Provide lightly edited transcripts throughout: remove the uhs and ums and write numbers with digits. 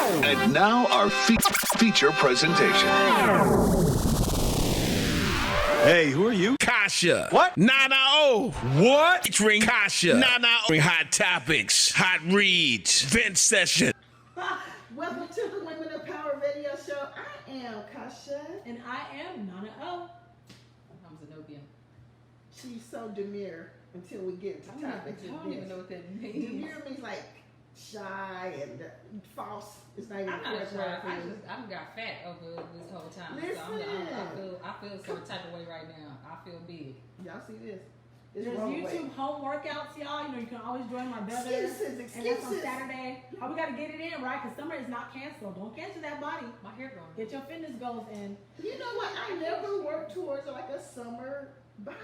And now our feature presentation. Hey, who are you? Kasha. What? Nana O. What? Featuring Kasha. Nana O. Hot topics, hot reads, vent session. Welcome to the Women of Power radio show. I am Kasha. And I am Nana O. I'm Zenobia. She's so demure until we get to topics. I don't even know what that means. Demure means like shy and false. It's not even I'm not correct sure. word for I you. just got fat over this whole time. Listen. I feel some type of way right now. I feel big. Y'all see this? It's There's wrong YouTube way. home workouts, y'all. You know, you can always join my brother. Excuses. And that's on Saturday. Oh, we got to get it in, right? Because summer is not canceled. Don't cancel that body. My hair growing. Get your fitness goals in. You know what? I never worked towards like a summer body.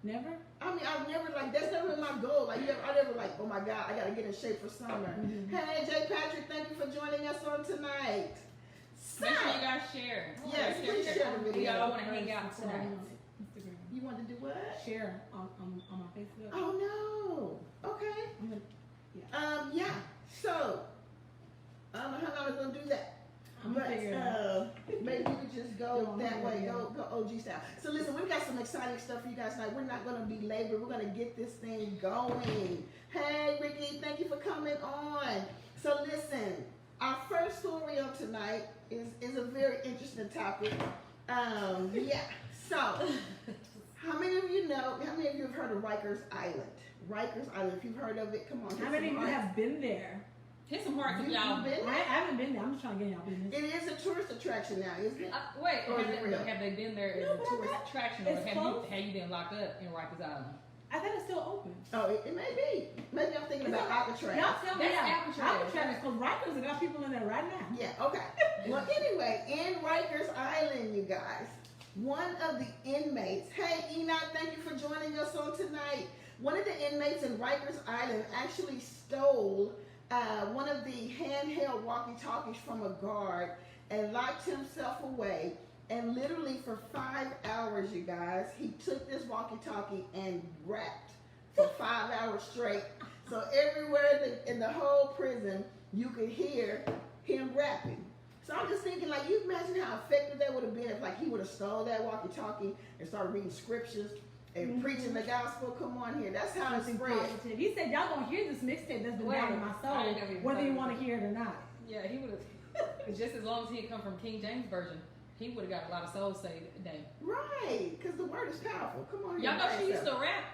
Never? I mean, I've never that's never been my goal. Like, I never like, oh my God, I gotta get in shape for summer. Mm-hmm. Hey, Jay Patrick, thank you for joining us on tonight. So, Make sure you guys share. Yes, please share the video. We all want to hang out Instagram. tonight. Instagram. You want to do what? Share on my Facebook. Oh no. Okay. I'm gonna, Yeah. So, I don't know how long we're gonna do that. I'm gonna figure it out. Maybe we could just go Yeah, that way, yeah. go OG style. So listen, we've got some exciting stuff for you guys tonight. We're not gonna be labored. We're gonna get this thing going. Hey, Ricky, thank you for coming on. So listen, our first story on tonight is a very interesting topic. Yeah. So, how many of you know? How many of you have heard of Rikers Island? Rikers Island. If you've heard of it, come on. How many of you have been there? Hit some hearts if You y'all. been I there? haven't been there. I'm just trying to get in y'all business. It is a tourist attraction now, isn't it? Wait, Or is it real? have they been there as No, a but tourist that- attraction, or it's have closed. you been locked up in Rikers Island? I thought it's still open. Oh, it may be. Maybe I'm thinking about Alcatraz. Y'all tell me That's out. Alcatraz. Alcatraz, because Rikers have got people in there right now. Yeah, okay. Well, anyway, in Rikers Island, you guys, one of the inmates, hey Enoch, thank you for joining us on tonight. One of the inmates in Rikers Island actually stole one of the handheld walkie-talkies from a guard and locked himself away. And literally for 5 hours, you guys, he took this walkie-talkie and rapped for 5 hours straight. So everywhere in the whole prison, you could hear him rapping. So I'm just thinking, like, you imagine how effective that would have been if, like, he would have stole that walkie-talkie and started reading scriptures and preaching the gospel. Come on here. That's how it Something spread. positive. He said, y'all gonna hear this mixtape that's been Wait, down in my I soul, didn't know he was whether you talking want to about hear it or not. Yeah, he would have. Just as long as he had come from King James version, he would have got a lot of souls saved today. Right, because the word is powerful. Come on here. Y'all know she used to rap.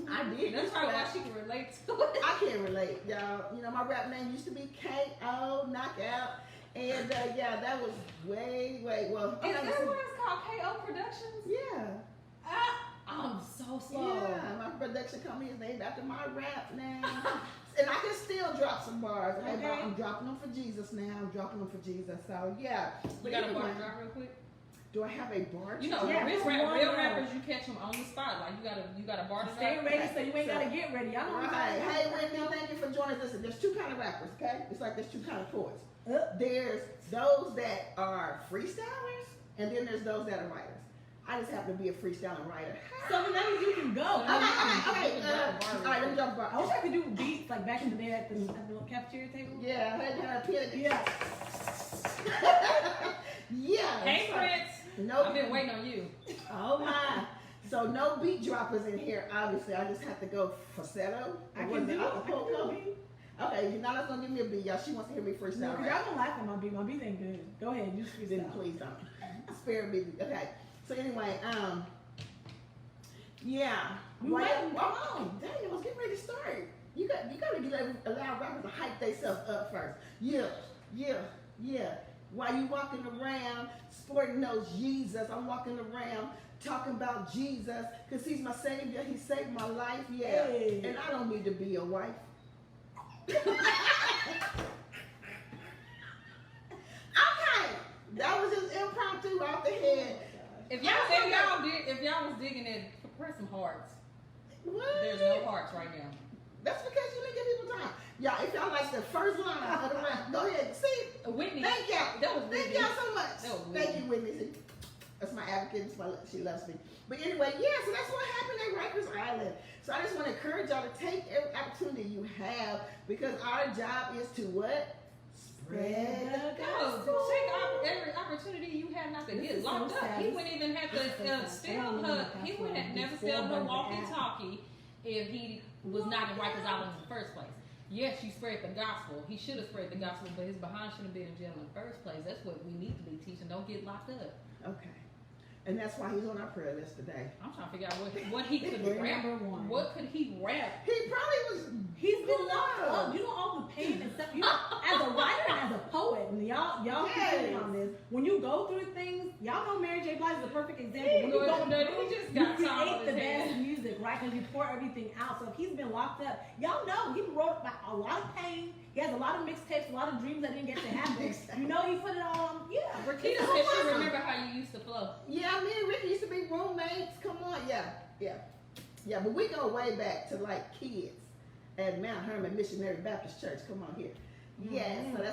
I did. That's probably why she can relate to it. I can't relate, y'all. You know, my rap name used to be K.O. Knockout. And yeah, that was way, well. I'm Is not that gonna what it's called? KO Productions? say- Yeah. I'm so slow. Yeah, my production company is named after my rap name. And I can still drop some bars. Okay, but Okay. I'm dropping them for Jesus now. I'm dropping them for Jesus. So yeah. You But got a anyway, bar drop real quick? do I have a bar? You know, Yeah, real, for one real word. rappers, you catch them on the spot. Like you got a bar drop. Stay ready so you ain't gotta get ready. Y'all know what I'm Right. talking Hey, about. Whitney, thank you for joining us. Listen, there's two kind of rappers, okay? It's like there's two kind of poets. Uh, There's those that are freestylers, and then there's those that are writers. I just happen to be a freestyling writer. So that means you can go. Okay. All right, let me drop a I wish bar. I could do beats like back in the day at the cafeteria table. Yeah, I had a pen. Yeah. Yeah. Hey, so- Prince. No. I've been waiting on you. Oh my. So no beat droppers in here. Obviously, I just have to go falsetto. I Or can was do it it. I can do acapella? a beat. Okay, you're not gonna give me a beat, y'all. She wants to hear me No, freestyle. because Right? y'all gonna laugh at my beat. My beat ain't good. Go ahead, you just Then freestyle. please don't. Spare me. Okay. So anyway, yeah. We Why- waiting. Come on. Dang, I was getting ready to start. You gotta allow rappers to hype themselves up first. Yeah. While you walking around sporting those Jesus, I'm walking around talking about Jesus because he's my savior. He saved my life. Yeah. Hey. And I don't need to be a wife. Okay. That was just impromptu off the head. If y'all was digging it, press some hearts. What? There's no hearts right now. That's because you didn't give people time. Y'all, if y'all like the first line of the rap, go ahead. See? Whitney. Thank y'all. That was Thank Whitney. y'all so much. That was Thank Whitney. you, Whitney. See? That's my advocate. She loves me. But anyway, yeah, so that's what happened at Rikers Island. So I just want to encourage y'all to take every opportunity you have because our job is to what? Spread the No, gospel. take every opportunity you have not to This get is so locked up. sad. He wouldn't even have to steal her. He would have never steal her walkie-talkie if he was not in Rikers Island in the first place. Yes, you spread the gospel. He should have spread the gospel, but his behind shouldn't have been in jail in the first place. That's what we need to be teaching. Don't get locked up. Okay. And that's why he's on our prayer list today. I'm trying to figure out what he could Prayer rap. number one. What could he rap? He probably was. He's been locked up. You know all the pain and stuff. You know, as a writer and as a poet, and y'all Yes. can me on this. When you go through things, y'all know Mary J. Blige is a perfect example. When you He go just you got time on create the his best hands. music, right? Because you pour everything out. So if he's been locked up, y'all know he wrote about a lot of pain. He has a lot of mixtapes, a lot of dreams that didn't get to happen. You know, he put it all on. Yeah, Rakita It's said she awesome. remember how you used to flow. Yeah, me and Ricky used to be roommates. Come on, yeah. But we go way back to like kids at Mount Hermon Missionary Baptist Church. Come on here. Yeah, so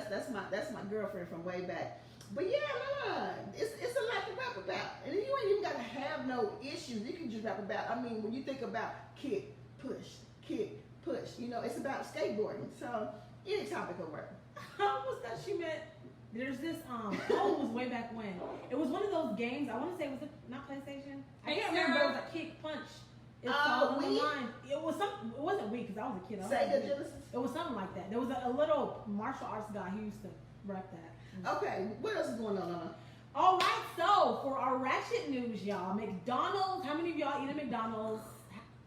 that's my girlfriend from way back. But yeah, no, it's a lot to rap about, and you ain't even gotta have no issues. You can just rap about. I mean, when you think about kick, push, you know, it's about skateboarding. So any topic will work. How was that she met? There's this it was way back when. It was one of those games. I want to say was it not PlayStation? I can't remember. It was a kick punch. It's all on the Wii? line. It wasn't Wii because I was a kid. I was Sega like, Genesis. it was something like that. There was a little martial arts guy who used to rap that. Okay, what else is going on, Nana? All right, so for our ratchet news, y'all, McDonald's. How many of y'all eat at McDonald's?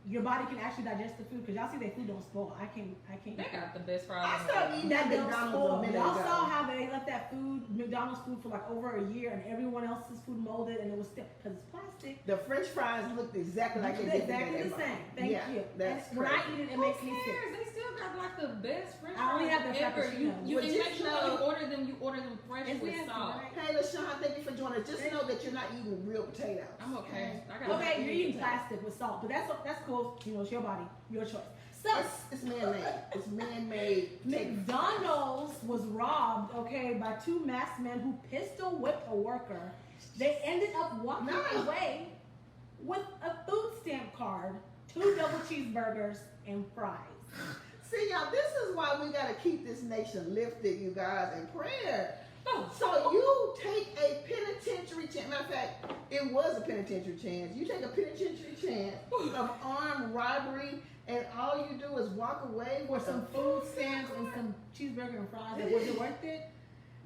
Your body can actually digest the food because y'all see their food don't spoil. I can't. They got the best fries. I in the stopped world. eating That at don't McDonald's a spoil. minute Y'all ago. saw how they left that McDonald's food for like over a year, and everyone else's food molded, and it was still because it's plastic. The French fries looked exactly like they did Exactly the same. Thank yeah, you. That's And when I eat it, it Who makes me sick. cares? They still got like the best French I only fries have the ever. You Frappuccino. can Well, make just sure know- you order them fresh It's with nasty, salt. right? Hey, LaShawn, thank you for joining us. Just know that you're not eating real potatoes. I'm okay. I got Okay, you're eating plastic with salt, but that's cool. You know, it's your body, your choice. So It's man-made. It's man-made. McDonald's was robbed, okay, by two masked men who pistol whipped a worker. They ended up walking No. away with a food stamp card, 2 double cheeseburgers, and fries. See, y'all, this is why we got to keep this nation lifted, you guys, in prayer. So you take a penitentiary chance. Matter of fact, it was a penitentiary chance. You take a penitentiary chance of armed robbery, and all you do is walk away For with some food stamps and some cheeseburger and fries. And was it worth it?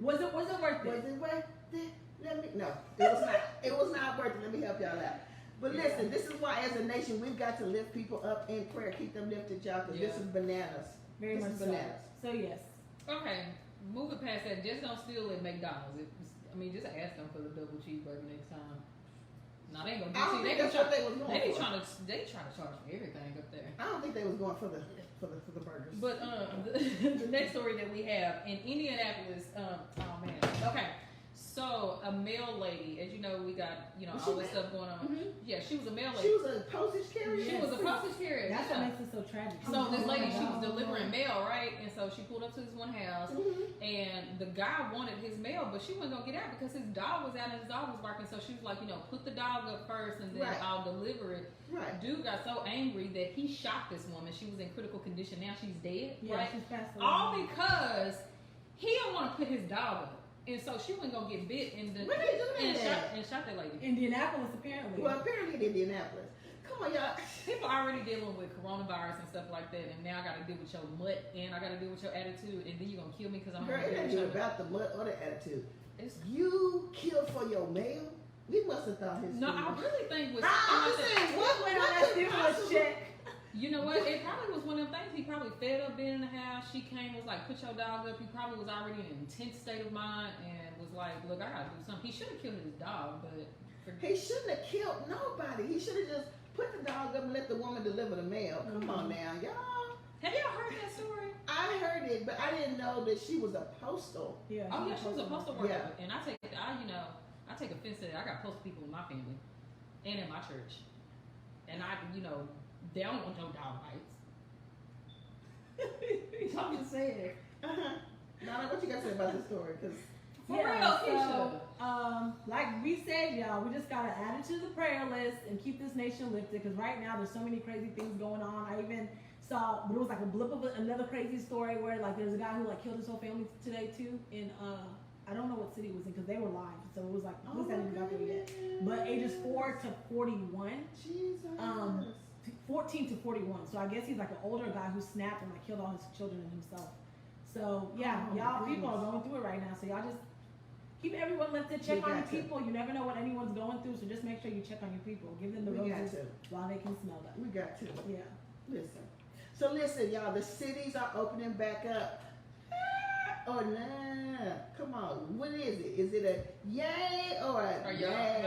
Was it worth Was it? it worth it? No, it was not. It was not worth it. Let me help y'all out. But listen, this is why, as a nation, we've got to lift people up in prayer. Keep them lifted, y'all, because this Yeah. is bananas. Very This much is so. bananas. So yes. Okay, moving past that, just don't steal at McDonald's. Just ask them for the double cheeseburger next time. No, they ain't gonna do. I don't See, think they that's try, what they was going they for. they try to charge for everything up there. I don't think they was going for the burgers. But the next story that we have in Indianapolis, oh man, okay. So a mail lady, as you know, we got Was all she this male? stuff going on. Mhm. Yeah, she was a mail She lady. was a postage carrier. She was a postage carrier. That's yeah. what makes it so tragic. So this lady, she was Oh. delivering mail, right? And so she pulled up to this one house, Mhm. and the guy wanted his mail, but she wasn't gonna get out because his dog was out and his dog was barking. So she was like, put the dog up first, and then Right. I'll deliver it. Right. Dude got so angry that he shot this woman. She was in critical condition. Now she's dead, Yeah, right? she's passed away. All because he didn't want to put his dog up. And so she wasn't gonna get bit and Where they do that? shot that lady. Indianapolis, apparently. Well, apparently in Indianapolis. Come on, y'all. People already dealing with coronavirus and stuff like that, and now I gotta deal with your mutt and I gotta deal with your attitude, and then you're gonna kill me because I'm Girl, gonna it deal ain't with even your about the mud or the attitude. It's, You kill for your mail? We must have thought his no, I food- really think with I'm something just like saying, that, what went on that could stimulus possibly- check. you know what? It probably was one of them things. He probably fed up being in the house. She came, was like, put your dog up. He probably was already in an intense state of mind and was like, look, I gotta do something. He should have killed his dog, but He shouldn't have killed nobody. He should have just put the dog up and let the woman deliver the mail. Come on now, y'all. have y'all heard that story? I heard it, but I didn't know that she was a postal. Yeah. Oh yeah, she was a postal worker, Yeah. and I take offense to that. I got postal people in my family and in my church, and they don't want no dog bites. I'm just saying. Nana, what you got to say about this story? Because For Yeah, real, so, like we said, y'all, we just gotta add it to the prayer list and keep this nation lifted. Because right now there's so many crazy things going on. I even saw, but it was like a blip of another crazy story where like there's a guy who like killed his whole family today too in I don't know what city it was in because they were live, so it was like police hadn't even got there yet. But ages 4 to 41, Jesus. 14 to 41. So I guess he's like an older guy who snapped and like killed all his children and himself. So yeah, Oh, y'all goodness. people are going through it right now. So y'all just keep everyone lifted. Check We on your got to. people. You never know what anyone's going through, so just make sure you check on your people. Give them the We got roses to. while they can smell them. We got to. Yeah. Listen. So listen, y'all, the cities are opening back up. Or nah. Come on. What is it? Is it a yay or a How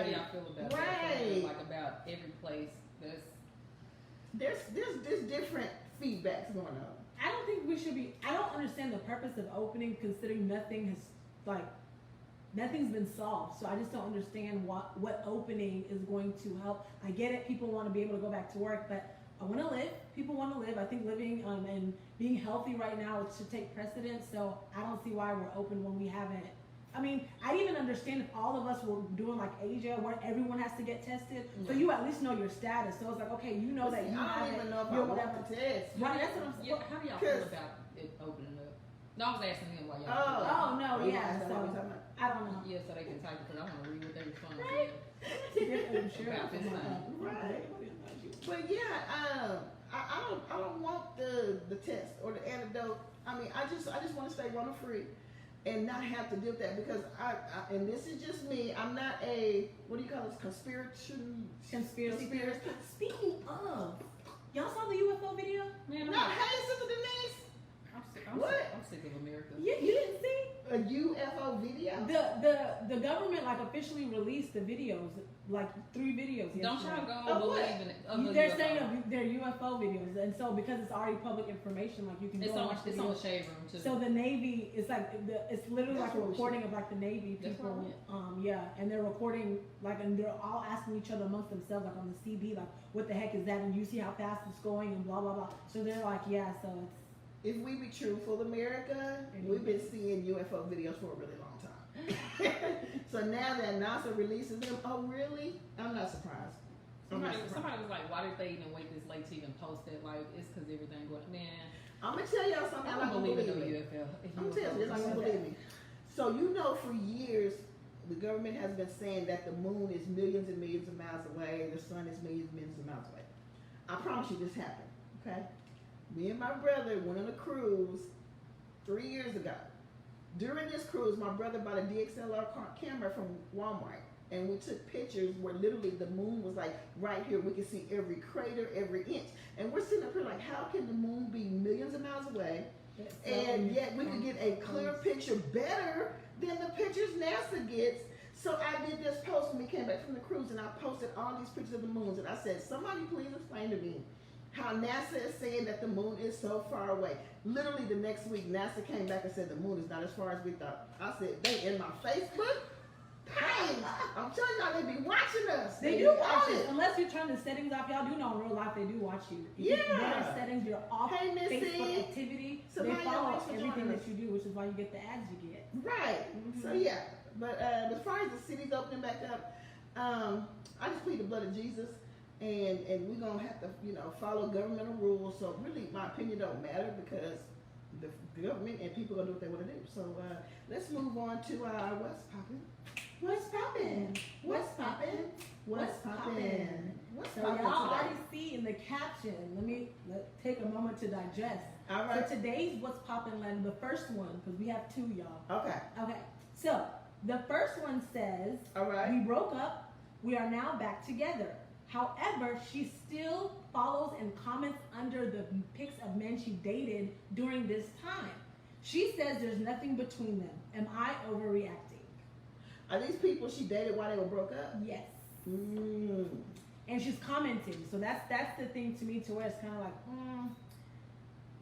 do y'all feel about that? Right. Like about every place that's There's different feedbacks going on. I don't think we should be. I don't understand the purpose of opening, considering nothing's been solved. So I just don't understand what opening is going to help. I get it. People want to be able to go back to work, but I want to live. People want to live. I think living and being healthy right now should take precedence. So I don't see why we're open when we haven't. I mean, I even understand if all of us were doing like Asia, where everyone has to get tested, so you at least know your status. So it's like, okay, you know that you I have don't even it, know if I you're want whatever. to test. Right, that's what I'm saying. yeah, how do y'all feel about it opening up? No, I was asking them why y'all feel about Oh no, You yeah. understand So what I'm talking about? I don't know. it. Yeah, so they can type it because I want to read what they respond Right. to. About this thing. Right. But yeah, I don't want the test or the antidote. I mean, I just want to stay runner free and not have to deal with that because I and this is just me. I'm not a what do you call this Conspiracy theorist. Speaking of, y'all saw the UFO video? Man, No, hey, Sister Denise, I'm sick of America. You didn't see? a UFO video. The government like officially released the videos, like 3 videos. Don't yesterday. y'all Of go what? believe in it. Of the They're UFO. saying they're UFO videos, and so because it's already public information, like you can It's go and on watch the it's on the videos. shade room too. So the Navy, it's like it's literally That's like a what we recording of like the Navy That's what I people, meant. yeah, and they're recording like, and they're all asking each other amongst themselves, like on the CB, like what the heck is that? And you see how fast it's going, and blah blah blah. So they're like, yeah, so it's. If we be truthful, America, we've been seeing UFO videos for a really long time. So now that NASA releases them, oh really? I'm not surprised. Somebody was like, why did they even wait this late to even post it? Like, it's because everything going, man. I'm gonna tell y'all something. I I'm don't not gonna believe in believe no it. UFO. I'm gonna tell you, you're not gonna believe me. So you know, for years, the government has been saying that the moon is millions and millions of miles away, the sun is millions and millions of miles away. I promise you, this happened. Okay, me and my brother went on a cruise 3 years ago. During this cruise, my brother bought a DXLR camera from Walmart, and we took pictures where literally the moon was like right here. We could see every crater, every inch, and we're sitting up here like, how can the moon be millions of miles away? And yet we could get a clear picture better than the pictures NASA gets. So I did this post when we came back from the cruise, and I posted all these pictures of the moons, and I said, somebody please explain to me how NASA is saying that the moon is so far away. Literally the next week, NASA came back and said the moon is not as far as we thought. I said, they in my Facebook page. I'm telling y'all, they be watching us. They be do on watch it. it. Unless you turn the settings off, y'all do know in real life they do watch you. If Yeah. you go to settings, you're off Hey, Missy. Facebook activity. Somebody they follow else for everything joining that us. you do, which is why you get the ads you get. Right. So yeah, but as far as the cities opening back up, I just plead the blood of Jesus, and we're gonna have to follow governmental rules. So really, my opinion don't matter because the government and people gonna do what they want to do. So let's move on to our what's poppin'. What's poppin'? What's poppin'? What's poppin'? What's So poppin' y'all today? already see in the caption. Let's take a moment to digest. All right. So today's What's Poppin' Land, the first one, because we have 2, y'all. Okay. Okay. So the first one says, All right. we broke up. We are now back together. However, she still follows and comments under the pics of men she dated during this time. She says there's nothing between them. Am I overreacting? Are these people she dated while they were broke up? Yes. Mm. And she's commenting. So that's the thing to me, to where it's kind of like,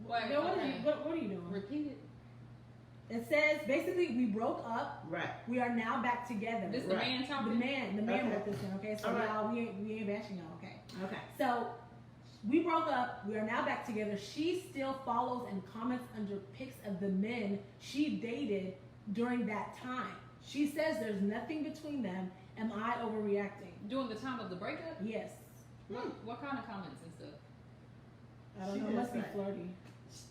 Wait, Now, what okay. are you doing? Repeat it. It says basically we broke up. Right. We are now back together. This the Right. man The talking? man Okay. wrote this in. Okay, so All right. y'all, we ain't bashing y'all. Okay. Okay. So we broke up. We are now back together. She still follows and comments under pics of the men she dated during that time. She says there's nothing between them. Am I overreacting? During the time of the breakup? Yes. What kind of comments and stuff? I don't know. It must be flirty.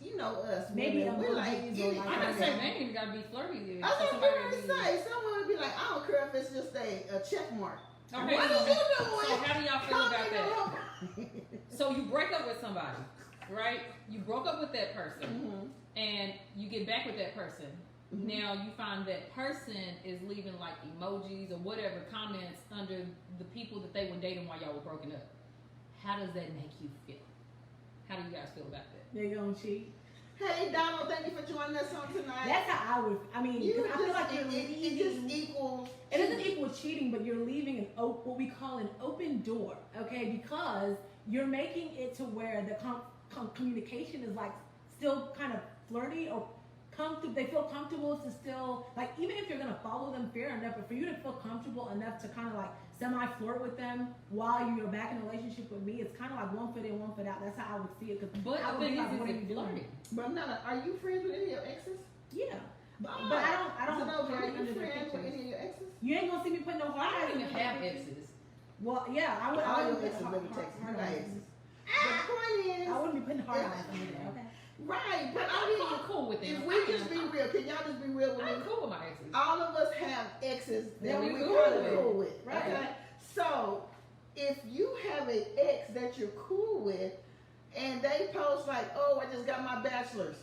You know us. Maybe women, we're like, emojis or like- I gotta say, they ain't even gotta be flirty. I was going to say, someone would be like, I don't care if it's just a check mark. Okay, What so, are you doing? so how do y'all feel Come about in that? the room. So you break up with somebody, right? You broke up with that person, Mhm. and you get back with that person. Mhm. Now you find that person is leaving like emojis or whatever comments under the people that they were dating while y'all were broken up. How does that make you feel? How do you guys feel about that? They're gonna cheat. Hey, Donald, thank you for joining us on tonight. That's how I would. I mean, You 'cause I feel just- like you're it leaving. just equals. It doesn't equal cheating, but you're leaving what we call an open door, okay? Because you're making it to where the communication is like still kind of flirty or comfortable. They feel comfortable to still, like, even if you're gonna follow them fair enough, but for you to feel comfortable enough to kind of like semi-flirt with them while you're back in a relationship with me, it's kind of like one foot in, one foot out. That's how I would see it. Cause But I the would thing be like, is, what are you it's doing? flirting. But I'm not. Are you friends with any of your exes? Yeah. But Oh. I don't So, no, flirt are under you their friends with pictures. any of your exes? You ain't gonna see me put no heart I eyes don't in even their have pictures. exes. Well, yeah, I would. All I your would exes live in Texas. You got exes. But the point is, I wouldn't be putting heart eyes under there. Okay. right? But I'm cool with them. if we just be real, can y'all just be real with me? I'm cool with my exes. All of us have exes that Yeah, we we kind cool of with. cool with, Right. okay? So if you have an ex that you're cool with, and they post like, "Oh, I just got my bachelor's,"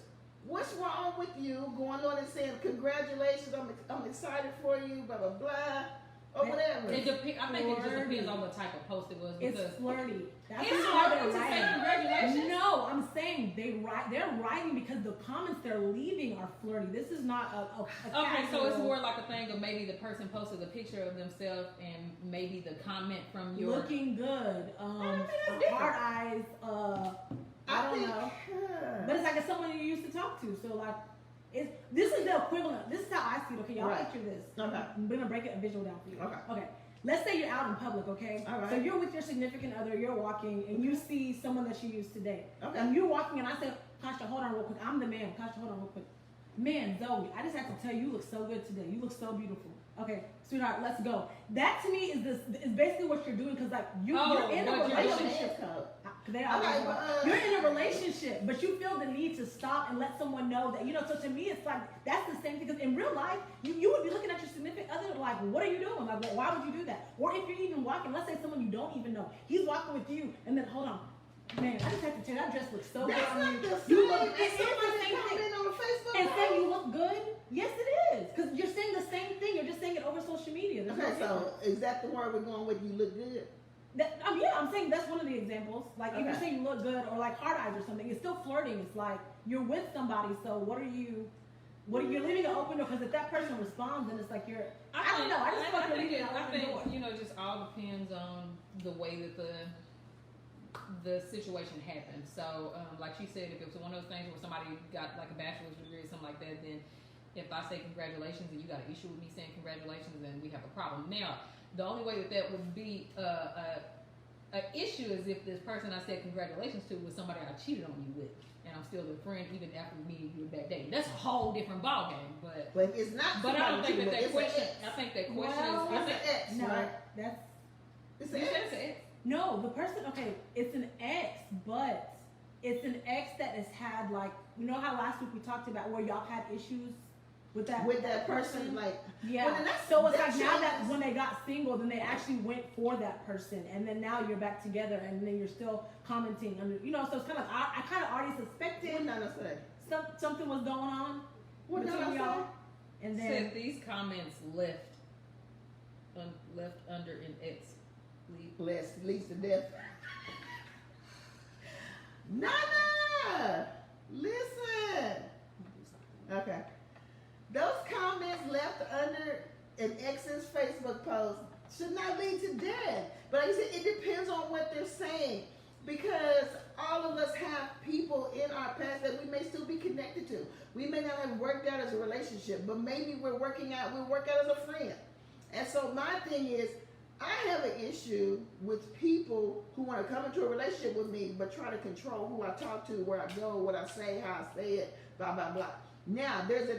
what's wrong with you going on and saying, "Congratulations, I'm excited for you," blah blah blah, or whatever? I think it just depends on what type of post it was. It's Because flirty. That's it's why flirty they're to say writing. congratulations. No, I'm saying they're writing because the comments they're leaving are flirty. This is not a Okay, so it's casual more like a thing of maybe the person posted a picture of themselves and maybe the comment from your. looking good. that's different. Hard eyes. I don't think, know. But it's like it's someone you used to talk to. So like, this is the equivalent. This is how I see it. Okay, y'all Right. picture this. Okay. I'm gonna break it a visual down for you. Okay. Okay. Let's say you're out in public, okay? All right. So you're with your significant other, you're walking, and you see someone that you used to date. Okay. And you're walking, and I say, Tasha, hold on real quick. I'm the man. Tasha, hold on real quick. Man, Zoe, I just have to tell you, you look so good today. You look so beautiful. Okay, sweetheart, let's go. That to me is basically what you're doing because like you're in a what you're doing. relationship. Okay, You're in a relationship, but you feel the need to stop and let someone know that, you know, so to me, it's like, that's the same thing, because in real life, you would be looking at your significant other like, what are you doing? Like, why would you do that? Or if you're even walking, let's say someone you don't even know, he's walking with you, and then, hold on, man, I just have to tell you, that dress looks so good That's on not you. the You same look, as it is the somebody same thing. comment on Facebook. And saying you look good? Yes, it is. Because you're saying the same thing. You're just saying it over social media. There's no Okay, so is that the word we're going with? You look good. yeah, I'm saying that's one of the examples. Like, if you're Okay. saying you look good or like hard eyes or something, it's still flirting. It's like you're with somebody, so what are you leaving it open door? Because if that person responds, then it's like I don't know. I just feel like you're leaving it open door. You know, it just all depends on the way that the situation happened. So, like she said, if it was one of those things where somebody got like a bachelor's degree or something like that, then if I say congratulations and you got an issue with me saying congratulations, then we have a problem. Now, the only way that would be an issue is if this person I said congratulations to was somebody I cheated on you with, and I'm still a friend even after meeting you that day. That's a whole different ballgame. But it's not. But I don't think somebody that cheating, question. it's an I think that question Well, is. I It's think, an ex, No, right? that's It's you an said ex. it's an ex. no. The person. Okay, it's an ex, but it's an ex that has had like, you know how last week we talked about where y'all had issues with that person, like, Yeah. well, then that's- So it's that like now that changes. when they got single, then they actually went for that person, and then now you're back together, and then you're still commenting under, you know. So it's kind of like I kind of already What suspected did I say? something was going on What did I between y'all, say? and then Said these comments left under an ex. Leads to death. Nana, listen. Okay. Those comments left under an ex's Facebook post should not lead to death. But like I said, it depends on what they're saying. Because all of us have people in our past that we may still be connected to. We may not have worked out as a relationship, but maybe we work out as a friend. And so my thing is, I have an issue with people who want to come into a relationship with me, but try to control who I talk to, where I go, what I say, how I say it, blah, blah, blah. Now there's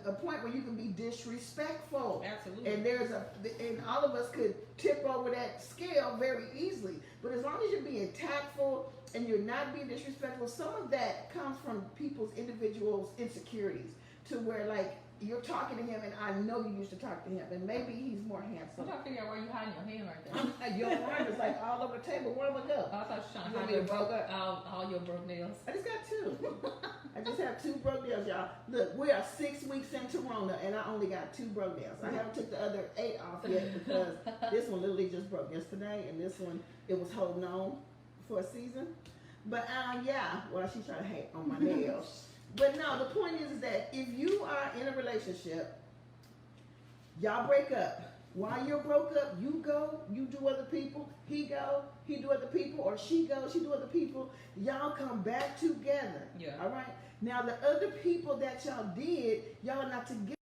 a point where you can be disrespectful. Absolutely. And and all of us could tip over that scale very easily. But as long as you're being tactful and you're not being disrespectful, some of that comes from people's individuals' insecurities to where like you're talking to him and I know you used to talk to him and maybe he's more handsome. I'm trying to figure out why you hiding your hand right there. Your arm is like all over the table. Where am I go? I thought you were trying to You want hide me your to broke all your broke nails. I just got 2. I just have 2 broke nails, y'all. Look, we are 6 weeks into Rona, and I only got 2 broke nails. I haven't took the other 8 off yet because this one literally just broke yesterday, and this one it was holding on for a season. But yeah, well, she's trying to hate on my nails. But no, the point is that if you are in a relationship, y'all break up. While you're broke up, you go, you do other people. He go, he do other people, or she go, she do other people. Y'all come back together. Yeah. All right. Now the other people that y'all did, y'all are not together.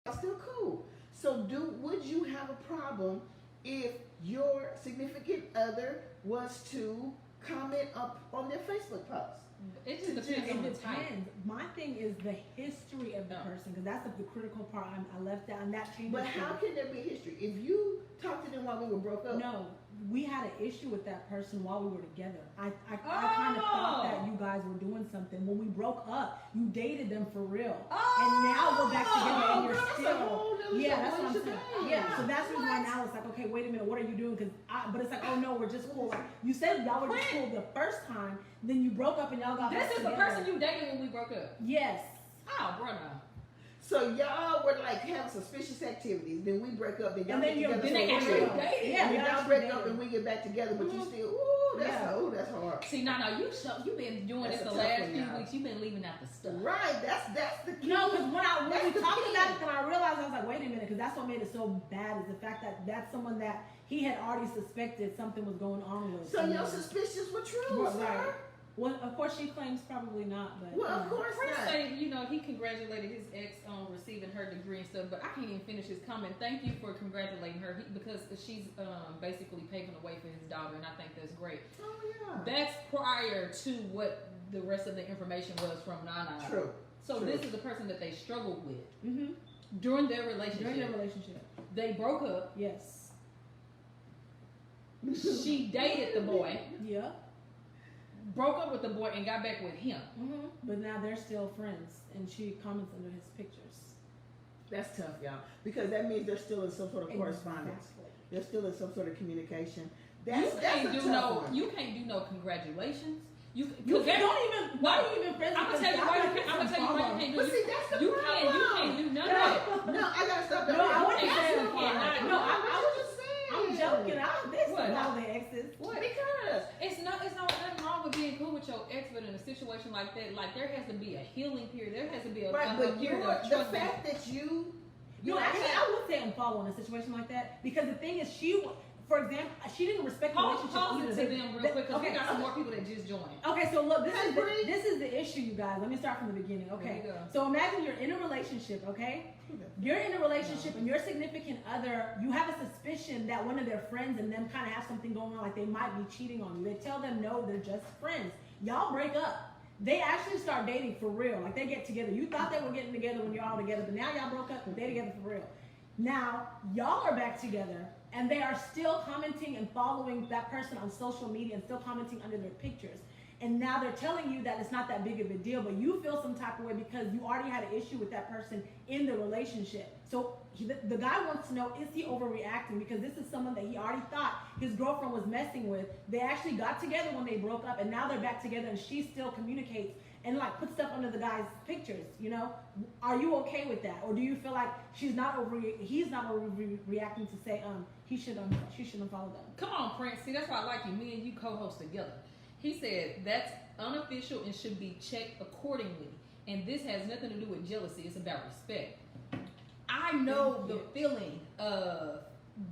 Y'all still cool. So would you have a problem if your significant other was to comment up on their Facebook post? It just depends on the type. My thing is the history of the person, because that's the critical part I left out, and that changes. But how can there be history? If you talked to them while we were broke up. No, we had an issue with that person while we were together. I kind of thought that you guys were doing something. When we broke up, you dated them for real. And now we're back together and you're still. Yeah, that's what I'm saying. Yeah, so that's the reason why now it's like, okay, wait a minute, what are you doing? But it's like, oh no, we're just cool. Like, you said y'all were just cool the first time, then you broke up and y'all got back This is the together. person you dated when we broke up. Yes. Oh, bro, no. So y'all were like having suspicious activities. Then we break up. Then y'all And then get together. then they for actually real. dated. Yeah, we y'all actually break dated. up and we get back together, but you still, that's hard. See, no, you've been doing That's this a the tough last one, few y'all. weeks. You've been leaving out the stuff. Right, that's the key. No, because when That's we the talked key. about it, then I realized I was like, wait a minute, because that's what made it so bad is the fact that that's someone that he had already suspected something was going on with. So your suspicions were true, sir. Right. Well, of course, she claims probably not, but. Well, of course Prince not. say, he congratulated his ex on receiving her degree and stuff, but I can't even finish his comment. Thank you for congratulating her because she's basically paving the way for his daughter, and I think that's great. Oh yeah. That's prior to what the rest of the information was from Nana. True. So True. this is a person that they struggled with Mm-hmm. during their relationship. During their relationship. They broke up. Yes. She dated the boy, Yeah. broke up with the boy, and got back with him. Mm-hmm. But now they're still friends, and she comments under his pictures. That's tough, y'all, because that means they're still in some sort of correspondence. Exactly. They're still in some sort of communication. You That's can't a do tough one. you can't do no congratulations. You You don't even. Why are you even friends? I'm gonna with tell you this why guy? you can't. I'm gonna tell you why you can't do But it. see, that's the You problem. can't do none of that. No, I gotta stop that. No, I right wouldn't there. say You that. cannot. No, I was just saying. I'm joking. This What? is all the exes. What? Because It's nothing wrong with being cool with your ex, but in a situation like that, like there has to be a healing period. There has to be a right, a but period you're, of the trust. fact that you No, actually, I would say unfollow in a situation like that because the thing is, for example, she didn't respect the Pause relationship it to either. them real quick because we Okay. got some more people that just joined. Okay, so look, Hey, Bree. this is the issue, you guys. Let me start from the beginning. Okay, There you go. so imagine you're in a relationship. Okay, you're in a relationship and your significant other, you have a suspicion that one of their friends and them kind of have something going on, like they might be cheating on you. They tell them no, they're just friends. Y'all break up. They actually start dating for real. Like they get together. You thought they were getting together when you're all together, but now y'all broke up and they're together for real. Now y'all are back together and they are still commenting and following that person on social media and still commenting under their pictures. And now they're telling you that it's not that big of a deal, but you feel some type of way because you already had an issue with that person in the relationship. So the guy wants to know, is he overreacting? Because this is someone that he already thought his girlfriend was messing with. They actually got together when they broke up, and now they're back together, and she still communicates and like puts stuff under the guy's pictures. Are you okay with that, or do you feel like he's not overreacting to say she should unfollow them? Come on, Prince. See, that's why I like you. Me and you co-host together. He said that's unofficial and should be checked accordingly. And this has nothing to do with jealousy. It's about respect. I know the feeling of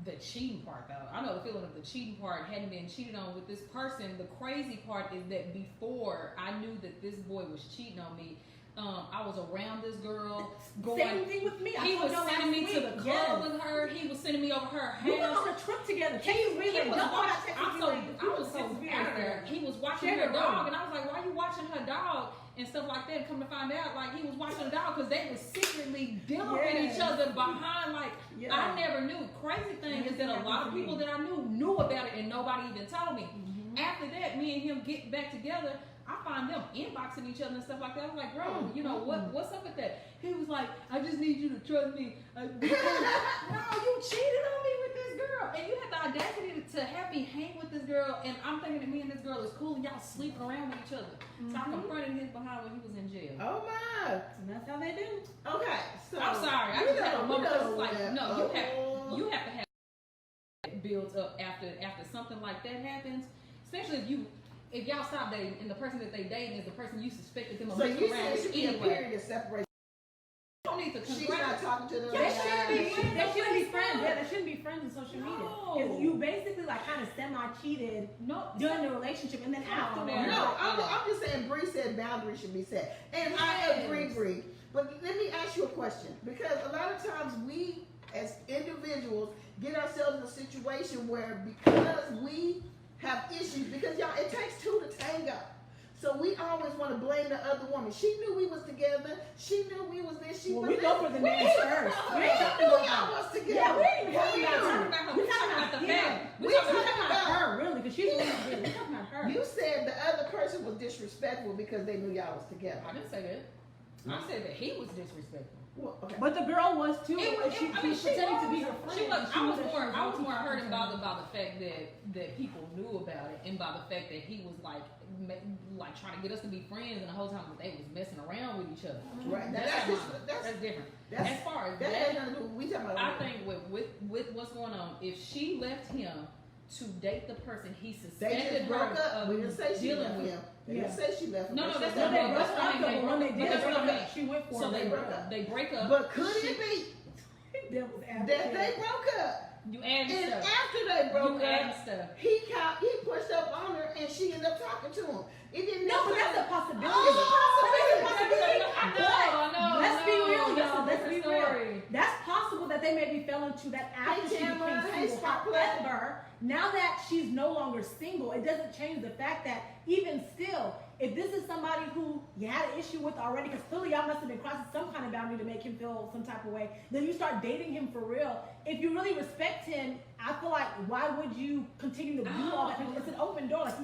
the cheating part, though. I know the feeling of the cheating part, hadn't been cheated on with this person. The crazy part is that before I knew that this boy was cheating on me, I was around this girl. Same thing with me. He was sending me to the club with her. He was sending me over her house. We went on a trip together. He was watching. I was so out of there. He was watching her dog, and I was like, "Why are you watching her dog?" And stuff like that. Come to find out, like he was watching the dog because they were secretly dealing with each other behind. Like I never knew. Crazy thing is that a lot of people that I knew about it, and nobody even told me. After that, me and him get back together. I find them inboxing each other and stuff like that. I was like, bro, you know what's up with that? He was like, I just need you to trust me. No, you cheated on me with this girl, and you had the audacity to have me hang with this girl. And I'm thinking that me and this girl is cool, and y'all sleeping around with each other. So I confronted his behind when he was in jail. Oh my! And that's how they do. Okay, so I'm sorry. I just had a moment. I was like, no, you have to have it built up after something like that happens, especially if y'all stop dating and the person that they dating is the person you suspected them of so messing you around said it with should be a anyway. period of separation. You don't need to She's not talking to them. They shouldn't be friends. Yeah, they shouldn't be friends on social media. Because you basically like kind of semi-cheated during the relationship, and then afterwards. No, I'm just saying Bree said boundaries should be set. And I agree, Bree. But let me ask you a question. Because a lot of times we, as individuals, get ourselves in a situation where because we have issues, because y'all, it takes two to tango. So we always want to blame the other woman. She knew we was together. She knew we was this. Well, we go for the man first. We ain't talking about y'all was together. Yeah, we ain't talking talking about about her. We're talking about him. We're talking about her, really, because she's the one who did it. We're talking about her. You said the other person was disrespectful because they knew y'all was together. I didn't say that. I said that he was disrespectful. Well, okay. But the girl was too. She pretending to be her friend. I was more hurt and bothered by the fact that people knew about it, and by the fact that he was like trying to get us to be friends, and the whole time that they was messing around with each other. Right. That's different. As far as that, we talking about. I think with what's going on, if she left him to date the person he suspected they just broke up. We didn't say she dealing left with him. They didn't say she left him. No, that's No, not they broke broke up. up. When they did That's what I mean. she went for So it. they break up. But could it be that they broke up? You added And stuff. after they broke You added up, stuff. he pushed up on her, and she ended up talking to him. It didn't. No, but that's a possibility. No. Let's be real, y'all. Let's be real. Story. That's possible that they maybe fell into that after she became single. Sparkle. However, now that she's no longer single, it doesn't change the fact that even still, if this is somebody who you had an issue with already, because clearly y'all must have been crossing some kind of boundary to make him feel some type of way, then you start dating him for real. If you really respect him, I feel like why would you continue to do all that? It's an open door. Like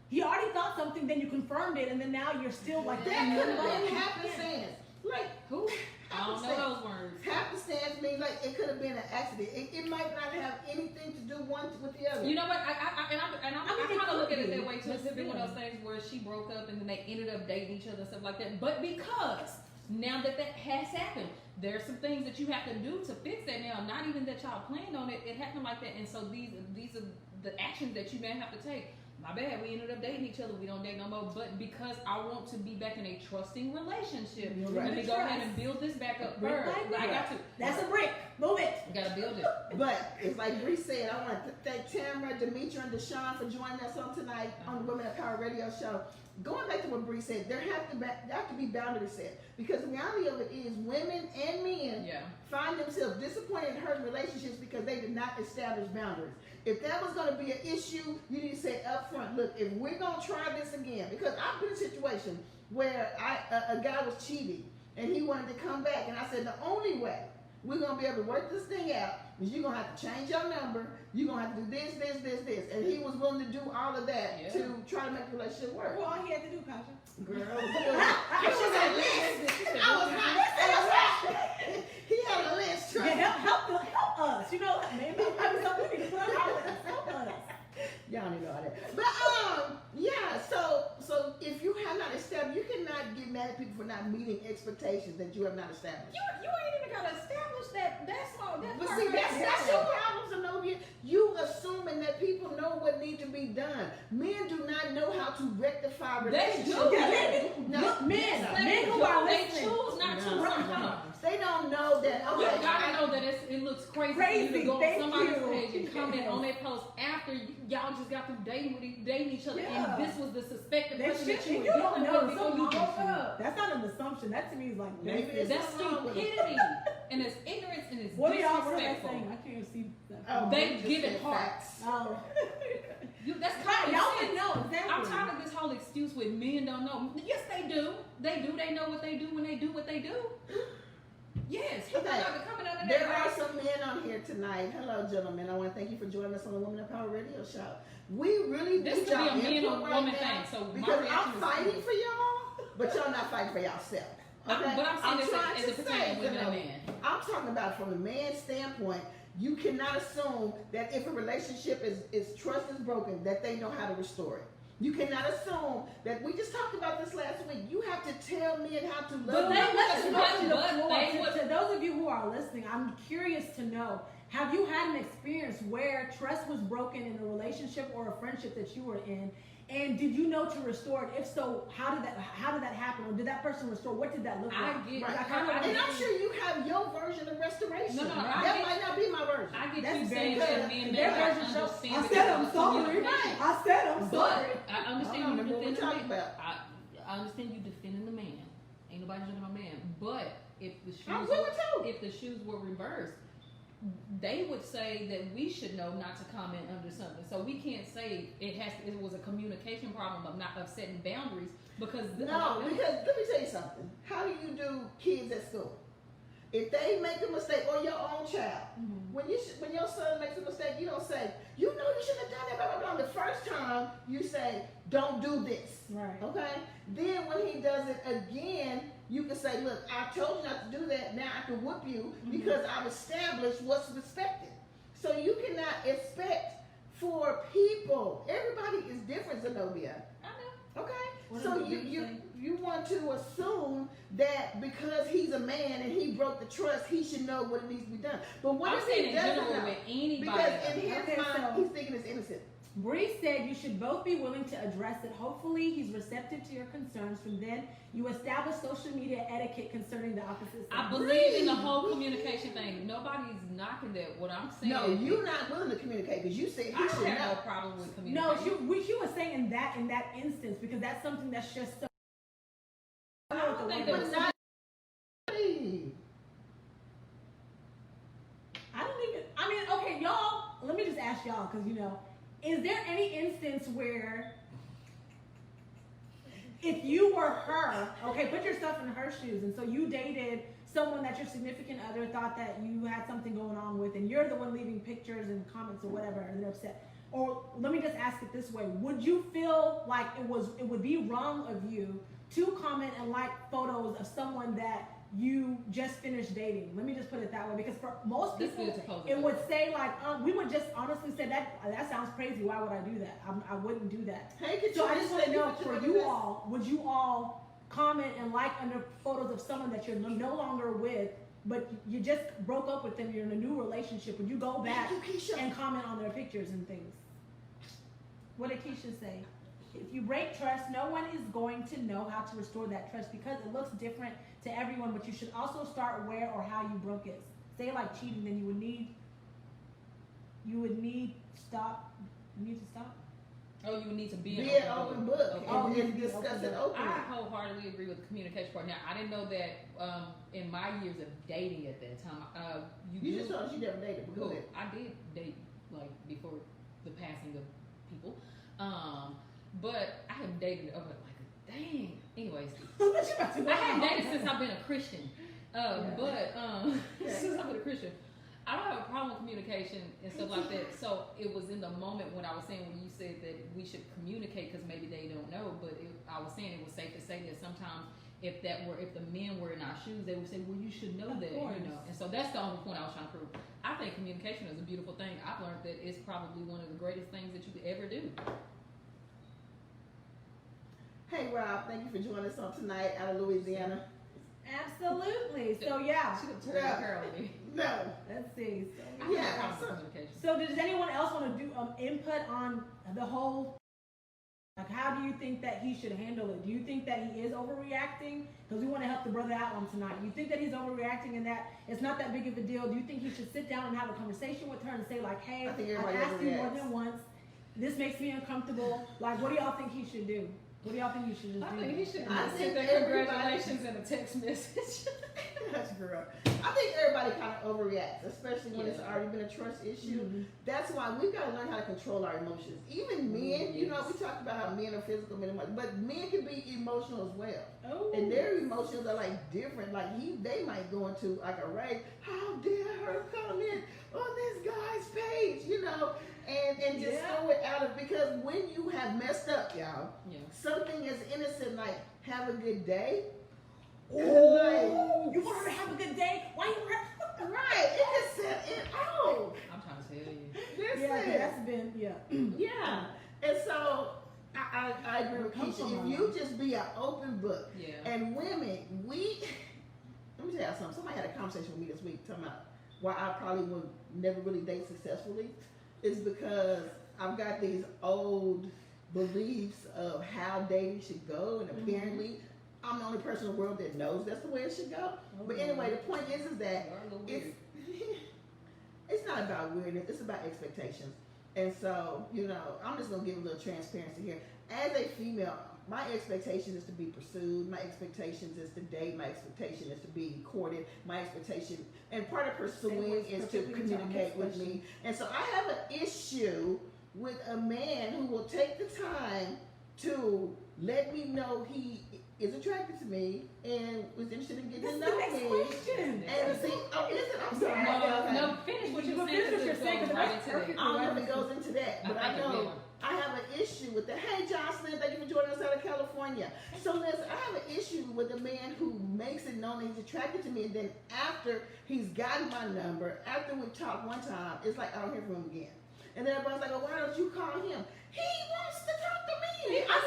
he already thought something, then you confirmed it, and then now you're still like That could have been happenstance. Like Who? I don't know those words. Happenstance means like it could have been an accident. It might not have anything to do one with the other. You know what? I kind of look at it that way too. It's been one Yeah. of those things where she broke up and then they ended up dating each other and stuff like that. But because now that has happened, there's some things that you have to do to fix that now. Not even that y'all planned on it. It happened like that, and so these are the actions that you may have to take. My bad, we ended up dating each other. We don't date no more. But because I want to be back in a trusting relationship, let me go ahead and build this back up first. I got to. That's a brick. Move it. You gotta build it. But it's like Bree said, I want to thank Tamara, Demetra, and Deshaun for joining us on tonight on the Women of Power Radio Show. Going back to what Bree said, there have to be boundaries set, because the reality of it is women and men find themselves disappointed in hurt relationships because they did not establish boundaries. If that was going to be an issue, you need to say up front, look, if we're going to try this again, because I've been in a situation where a guy was cheating and he wanted to come back, and I said the only way we're going to be able to work this thing out is you're going to have to change your number, you're going to have to do this, and he was willing to do all of that to try to make the relationship work. Well, all he had to do, Kasha. Girl, he had a list. Help us. You know, maybe something we need to put on our list. Help us. Y'all need to know all that. But so if you have not established, you cannot get mad at people for not meeting expectations that you have not established. You ain't even gotta establish that. That's all. But see, that's your problem, Zenobia. You assuming that people know what needs to be done. Men do not know how to rectify relationships. Men who are they listening. choose not to sometimes. They don't know that. You gotta know that it looks crazy for you to go on somebody's page and comment on their post after y'all just got through dating each other, Yeah. and this was the suspected That person shit, that you and were you don't dealing know, with so before you you broke met. up. That's not an assumption. That to me is like Maybe basic. it's That's something wrong with it. stupidity, and it's ignorance, and it's What are they disrespectful. saying? I can't see that. Oh, They just give it said hearts. facts. Oh. That's Right, common y'all sense. didn't know, exactly. I'm tired of this whole excuse with men don't know. Yes, they do. They do. They know what they do when they do what they do. Yes, he Okay. not coming under There that. are some men on here tonight. Hello, gentlemen. I want to thank you for joining us on the Woman of Power Radio Show. We really This need could be y'all a man input or right woman now thing, so my because reaction I'm is fighting cool. for y'all, but y'all not fighting for yourself. Okay? But I'm saying this trying as to it pertains say, to women and you know, men. I'm talking about from a man's standpoint. You cannot assume that if a relationship is trust is broken, that they know how to restore it. You cannot assume that we just talked about this last week. You have to tell men how to But love they you. let's But open the they floor would- to those of you who are listening. I'm curious to know: have you had an experience where trust was broken in a relationship or a friendship that you were in, and did you know to restore it? If so, how did that happen, or did that person restore? What did that look I like? get- Like, I kinda get- And I'm sure you have your version of restoration. No, I that get- might not be my version. I get That's you very saying good. that men Their may not version shows- understand. I because said I'm of sorry. communication. I said I'm But sorry. I understand I don't you know what we're defending the talking man. about. I understand you defending the man. Ain't nobody judging my man. But if the I'm shoes willing to. if the shoes were reversed, they would say that we should know not to comment under something. So we can't say it was a communication problem of setting boundaries because No, because let me tell you something. How do you do kids at school? If they make a mistake, or your own child, when your son makes a mistake, you don't say, you know you shouldn't have done that, blah, blah, blah. The first time, you say, don't do this. Right. Okay? Then when he does it again, you can say, look, I told you not to do that. Now I can whoop you because I've established what's respected. So you cannot expect for people. Everybody is different, Zenobia. I know. Okay? What So did the you say? you want to assume that because he's a man and he broke the trust, he should know what needs to be done. But what I'm if saying he in doesn't general know? with anybody. Because in his Okay, mind, so- he's thinking it's innocent. Bree said you should both be willing to address it. Hopefully, he's receptive to your concerns. From then, you establish social media etiquette concerning the opposite sex. I believe in the whole communication thing. Nobody's knocking that. What I'm saying No, is you're not willing to communicate because you said he I should don't have know. no problem with No, communication. she was saying in that instance because that's something that's just so. I don't think But that not. I don't even. I mean, okay, y'all. Let me just ask y'all because is there any instance where if you were her, okay, put yourself in her shoes, and so you dated someone that your significant other thought that you had something going on with, and you're the one leaving pictures and comments or whatever, and they're upset. Or let me just ask it this way: would you feel like it would be wrong of you to comment and like photos of someone that you just finished dating? Let me just put it that way, because for most This people, is supposed to it be. would say like, we would just honestly say that sounds crazy. Why would I do that? I wouldn't do that. Hey, So I just want to know, for for you all, would you all comment and like under photos of someone that you're no longer with, but you just broke up with them, you're in a new relationship? Would you go back Thank you, Keisha. and comment on their pictures and things? What did Keisha say? If you break trust, no one is going to know how to restore that trust because it looks different to everyone, but you should also start where or how you broke it. Say like cheating, then you would need to stop. Oh, you need to be Be an open book Okay. and you then be discuss open it book. openly. I wholeheartedly agree with the communication part. Now, I didn't know that in my years of dating at that time. You just told us you never dated, but go Well, ahead. I did date like before the passing of people, but I have dated over dang. Anyways, I have dated since I've been a Christian, but since I've been a Christian, I don't have a problem with communication and stuff like that. So it was in the moment when I was saying, when you said that we should communicate because maybe they don't know, but I was saying it was safe to say that sometimes if the men were in our shoes, they would say, well, you should know Of that, course. And so that's the only point I was trying to prove. I think communication is a beautiful thing. I've learned that it's probably one of the greatest things that you could ever do. Hey, Rob, thank you for joining us on tonight out of Louisiana. Absolutely. So yeah, She could turn her on me. No. let's see. I have Yeah, a problem so- with communication. So does anyone else want to do input on the whole Like, how do you think that he should handle it? Do you think that he is overreacting? Because we want to help the brother out on tonight. You think that he's overreacting and that it's not that big of a deal? Do you think he should sit down and have a conversation with her and say, like, hey, I've asked you more than once. This makes me uncomfortable. Like, what do y'all think he should do? What do y'all think he should just do? I think he should I send think the congratulations in a text message. That's girl. I think everybody kind of overreacts, especially when it's already been a trust issue. Mm-hmm. That's why we've got to learn how to control our emotions. Even men, you know, we talked about how men are physical, men are, but men can be emotional as well. Oh. And their emotions are like different. Like they might go into like a rage. How dare her come in on this guy's page, you know, and just throw it out of, because when you have messed up, y'all, something as innocent like have a good day. Oh, you want her to have a good day? Why you Right, it just set it off. I'm trying to tell you. Yeah, that's been, Yeah. And so I agree with Keisha. If you just be an open book, and women, let me tell you something. Somebody had a conversation with me this week talking about why I probably would never really date successfully. Is because I've got these old beliefs of how dating should go, and apparently I'm the only person in the world that knows that's the way it should go. But anyway, the point is that it's not about weirdness, it's about expectations. And so, you know, I'm just gonna give a little transparency here. As a female, my expectation is to be pursued, my expectations is to date, my expectation is to be courted, my expectation, and part of pursuing is to communicate with me. And so I have an issue with a man who will take the time to let me know he is attracted to me and was interested in getting to know me. And see, I'm sorry. No, finish what you're saying. I don't know if it goes into that, but I know I have an issue with that. Hey, Jocelyn, thank you for joining us out of California. So listen, I have an issue with a man who makes it known that he's attracted to me, and then after he's gotten my number, after we've talked one time, it's like I don't hear from him again. And then everybody's like, oh, why don't you call him? He wants to talk to me. I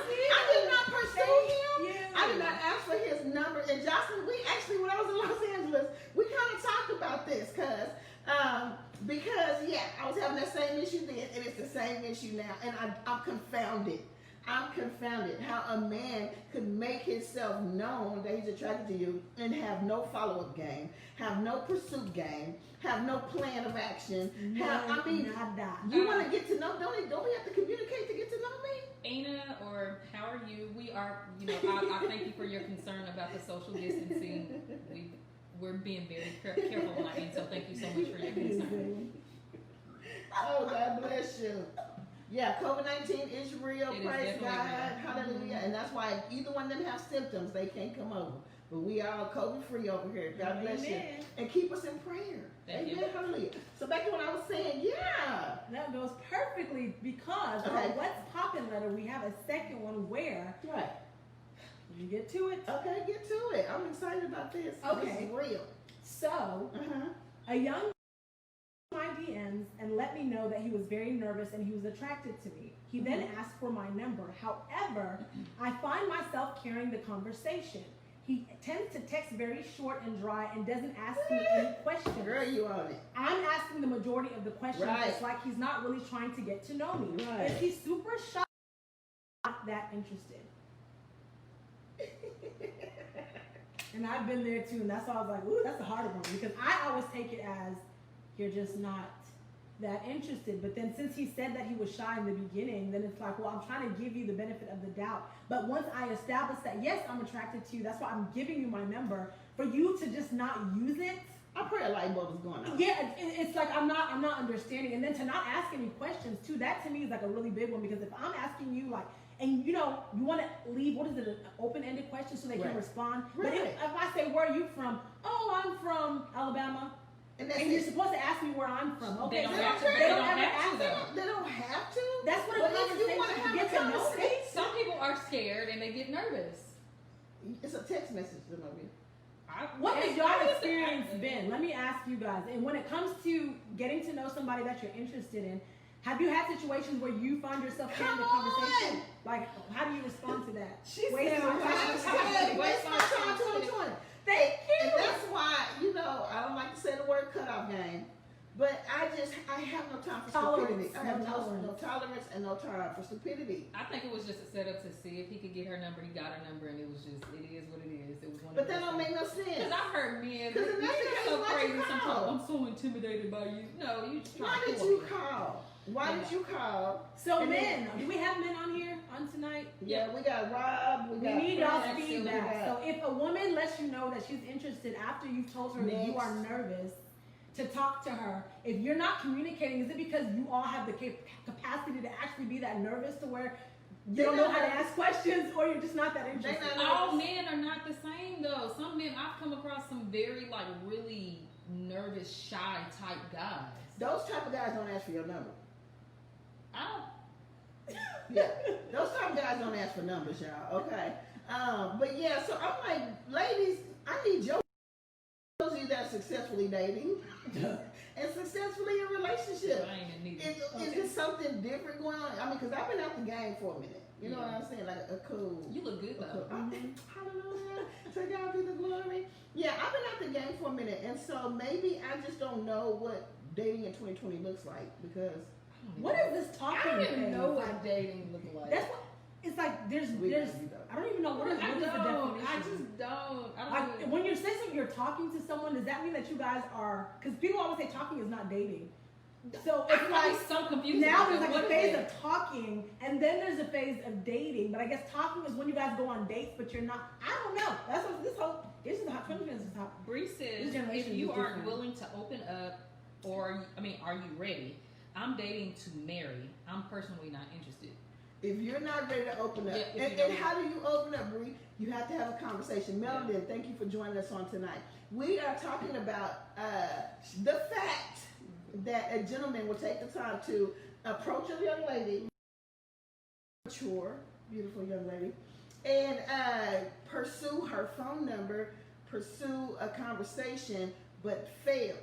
did not pursue him. I did not ask for his number. And Jocelyn, we actually, when I was in Los Angeles, we kind of talked about this because I was having that same issue then, and it's the same issue now. And I'm confounded. I'm confounded how a man could make himself known that he's attracted to you and have no follow-up game, have no pursuit game, have no plan of action. You want to get to know, don't we have to communicate to get to know me? Ana, or how are you? We are, you know, I thank you for your concern about the social distancing. We're being very careful on our end, so thank you so much for your concern. Oh, God bless you. Yeah, COVID-19 is real, praise God, hallelujah. And that's why if either one of them have symptoms, they can't come over. But we are all COVID-free over here. God bless you. And keep us in prayer. Amen, hallelujah. So back to what I was saying, that goes perfectly because our What's Poppin' letter, we have a second one where you get to it. Okay, get to it. I'm excited about this. Okay. This is real. So, a young my DMs and let me know that he was very nervous and he was attracted to me. He then asked for my number. However, I find myself carrying the conversation. He tends to text very short and dry and doesn't ask me any questions. Girl, you on it. I'm asking the majority of the questions. It's like he's not really trying to get to know me. Is he super shy? Not that interested. And I've been there too, and that's why I was like, ooh, that's a harder one, because I always take it as you're just not that interested. But then since he said that he was shy in the beginning, then it's like, well, I'm trying to give you the benefit of the doubt. But once I establish that, yes, I'm attracted to you, that's why I'm giving you my number, for you to just not use it. I pray a light bulb is going on. Yeah, it's like I'm not understanding. And then to not ask any questions too, that to me is like a really big one, because if I'm asking you like, and you know, you want to leave, what is it, an open-ended question so they can respond. But if I say, where are you from? Oh, I'm from Alabama. And you're supposed to ask me where I'm from. Okay, they don't have to. They don't have to. They don't have to. That's what a conversation gets to know. Some people are scared and they get nervous. It's a text message, maybe. What has your experience been? Let me ask you guys. And when it comes to getting to know somebody that you're interested in, have you had situations where you find yourself carrying the conversation? Like, how do you respond to that? Waste my time. Waste my time. Thank you. And that's why, you know, I don't like to say the word cutoff game. But I have no time for Tolerance, stupidity. I have no no tolerance. tolerance and no time for stupidity. I think it was just a setup to see if he could get her number. He got her number, and it was just, it is what it is. It was one. But that don't make no sense. Because I've heard men. Because in that men are case, so why'd crazy you call? sometimes. I'm so intimidated by you. No, you just Why trying did to you me. call? Why did you call? So And men, then- do we have men on here on tonight? Yeah, we got Rob. We We got need y'all's Prince, we feedback. got- So if a woman lets you know that she's interested after you've told her that you Next. are nervous to talk to her, if you're not communicating, is it because you all have the capacity to actually be that nervous to where you They're don't know not how to nervous. ask questions, or you're just not that interested? not All men are not the same though. Some men, I've come across some very like really nervous, shy type guys. Those type of guys don't ask for your number. I don't. Yeah, those type of guys don't ask for numbers, y'all. Okay. But yeah, so I'm like, ladies, I need your those of you that are successfully dating and successfully in relationships. I ain't in need. Is there something different going on? I mean, because I've been out the game for a minute. You know what I'm saying? Like a cool. You look good though. Hallelujah. To God be the glory. Yeah, I've been out the game for a minute, and so maybe I just don't know what dating in 2020 looks like because What is this talking? I don't even thing? know what dating look like. That's what it's like. There's We- I don't even know what is the definition. I just don't. I don't Like, even. when you're saying you're talking to someone, does that mean that you guys are? Because people always say talking is not dating. So it's I'm like like so confused. now about there's that. like a What phase is of talking, and then there's a phase of dating. But I guess talking is when you guys go on dates, but you're not. I don't know. That's what this is hot 20 minutes is hot. Bree This says, generation if you is aren't different. willing to open up, or are you ready? I'm dating to marry. I'm personally not interested. if you're not ready to open up, Yeah, if and you don't- how do you open up, Bree? You have to have a conversation. Melody, thank you for joining us on tonight. We are talking about the fact that a gentleman will take the time to approach a young lady, mature, beautiful young lady, and pursue her phone number, pursue a conversation, but fail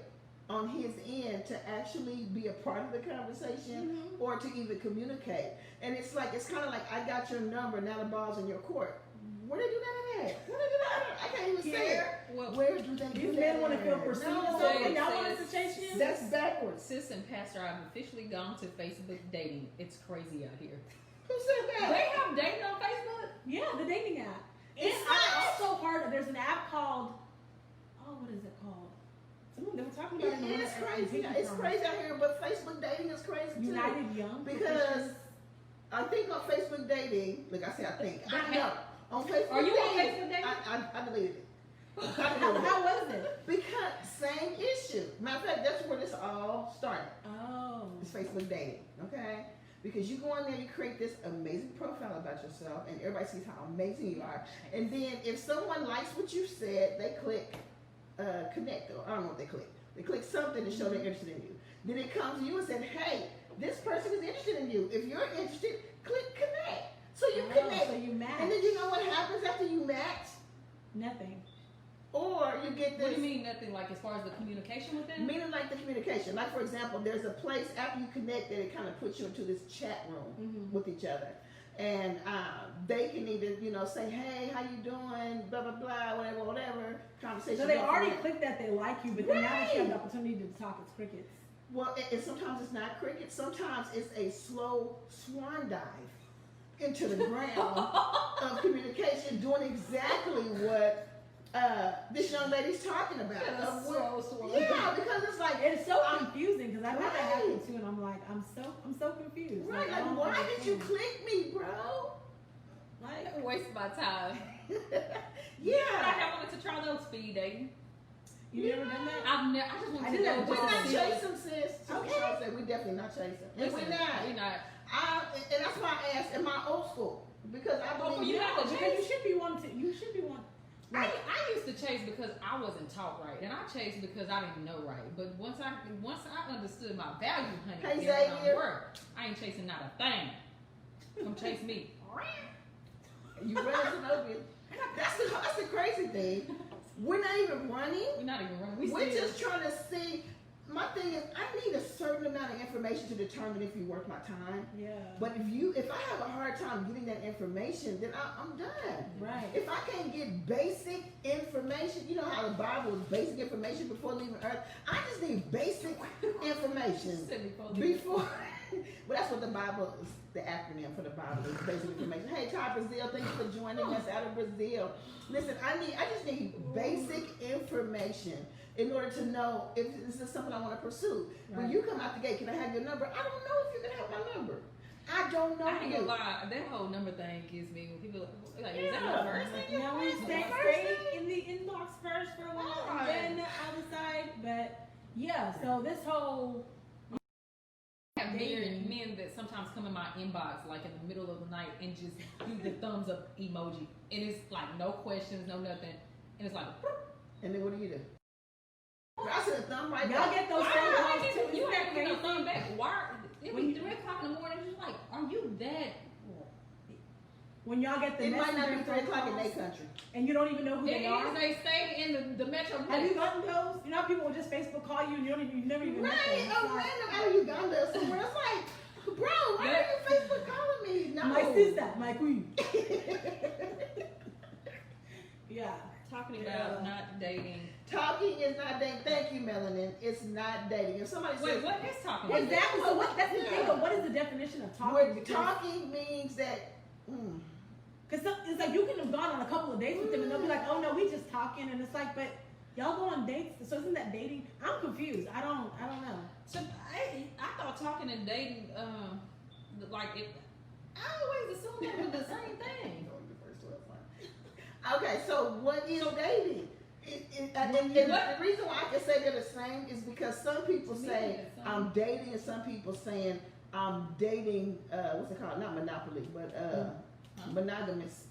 on his end to actually be a part of the conversation or to even communicate. And it's kind of like, I got your number, now the ball's in your court. Where they do that at? Where they do that at? I can't even say it. Well, Where do they do These that men want to at? feel pursued. No, So it y'all says- want us to change him? that's backwards. sis and pastor, I've officially gone to Facebook dating. It's crazy out here. Who said that? They have dating on Facebook. Yeah, the dating app. It's And not- I also heard there's an app called what is it called? Someone they were talking about It is I crazy. think It's crazy out here, but Facebook dating is crazy too. United Young Because I think on Facebook dating, like I said, I know. On Facebook Are you on dating, Facebook dating? I deleted it. How was it? Because same issue. Matter of fact, that's where this all started. Oh. It's Facebook dating, okay? Because you go on there, you create this amazing profile about yourself, and everybody sees how amazing you are. And then if someone likes what you said, they click connect, or I don't know what they click. They click something to show they're interested in you. Then it comes to you and said, hey, this person is interested in you. If you're interested, click connect. So you connect. So you match. And then you know what happens after you match? Nothing. Or you get this. What do you mean nothing? Like as far as the communication with them? Meaning like the communication. Like for example, there's a place after you connect that it kind of puts you into this chat room with each other. And they can either, say, hey, how you doing, blah, blah, blah, whatever, conversation. So they go already from there. clicked that they like you, but then now that you have the Right. opportunity to talk, it's crickets. Well, and sometimes it's not cricket. Sometimes it's a slow swan dive into the ground of communication, doing exactly what this young lady's talking about. Yeah, because it's like It's so confusing because I've had that happen Right. too, and I'm like, I'm so confused. right, I like don't why did you understand. click me, bro? Like, I waste my time. Yeah. I wanted to try those speed dating. you never done that? I just want I to did go that We're just not to see chasing, sis. Okay. Said we definitely not chasing. And Listen, we're not. We're not. And that's why I asked, am I old school? Because I believe you have to Because you should be one. You should be one. I used to chase because I wasn't taught right, and I chased because I didn't know right. But once I understood my value, honey, Hey, it don't Xavier. work. I ain't chasing not a thing. Come chase me. You run Zenobia. That's the crazy thing. We're not even running. We're not even running. We're just trying to see my thing is, I need a certain amount of information to determine if you worth my time. Yeah. But if I have a hard time getting that information, then I'm done. Right. If I can't get basic information, you know how the Bible is basic information before leaving earth. I just need basic information before. But that's what the Bible is. The acronym for the Bible is basic information. Hey, Todd Brazil, thank you for joining us out of Brazil. Listen, I just need basic information in order to know if this is something I want to pursue. Right. When you come out the gate, can I have your number? I don't know if you can have my number. I don't know. I ain't gonna lie, that whole number thing gives me when people like, is that the first thing? Yeah, we stay straight in the inbox first for a while, and then I'll decide. But yeah, so this whole have men that sometimes come in my inbox like in the middle of the night and just do the thumbs up emoji, and it's like no questions, no nothing, and it's like, and then what do you do? I said a thumb right. Y'all get those phone calls too. You have to get a thumb back. Why? It be 3 o'clock in the morning. You're like, are you that? When y'all get the it might not be 3 phone o'clock in calls, their country, and you don't even know who they are. They stay in the metro. Have you gotten those? You know, how people will just Facebook call you, and you've never even met them. Right, a random out of Uganda or somewhere. It's like, bro, why are you Facebook calling me? No. My sister, my queen. Yeah. Talking about not dating. Talking is not dating. Thank you, Melanin. It's not dating. If somebody says, what is talking? Exactly. So that's the thing. But what is the definition of talking? Talking means that. Because it's like you can have gone on a couple of dates with them, and they'll be like, "Oh no, we just talking," and it's like, but y'all go on dates. So isn't that dating? I'm confused. I don't know. So I thought talking and dating, like it. I always assumed that was the same thing. Okay, so what is dating? And the reason why I can say they're the same is because some people say I'm dating, and some people saying I'm dating. What's it called? Not monopoly, but monogamous.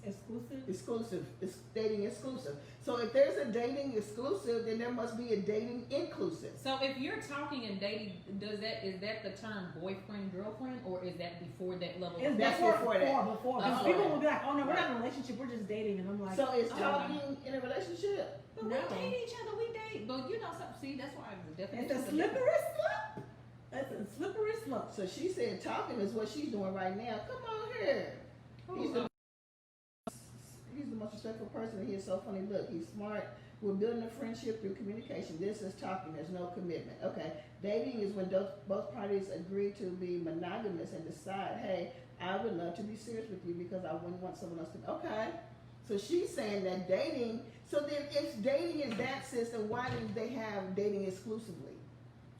Exclusive. It's dating exclusive. So if there's a dating exclusive, then there must be a dating inclusive. So if you're talking and dating, is that the term boyfriend, girlfriend, or is that before that level? That's before that. Because people will be like, "Oh no, we're not in a relationship. We're just dating," and I'm like, "So is talking in a relationship?" But we date each other. We date, but you know something. See, that's why the definition. It's a slippery slope. That's a slippery slope. So she said talking is what she's doing right now. Come on here. He's the most respectful person. He is so funny. Look, he's smart. We're building a friendship through communication. This is talking. There's no commitment. Okay. Dating is when both parties agree to be monogamous and decide, hey, I would love to be serious with you because I wouldn't want someone else to. Okay. So she's saying that dating. So then if dating is that system, why do they have dating exclusively?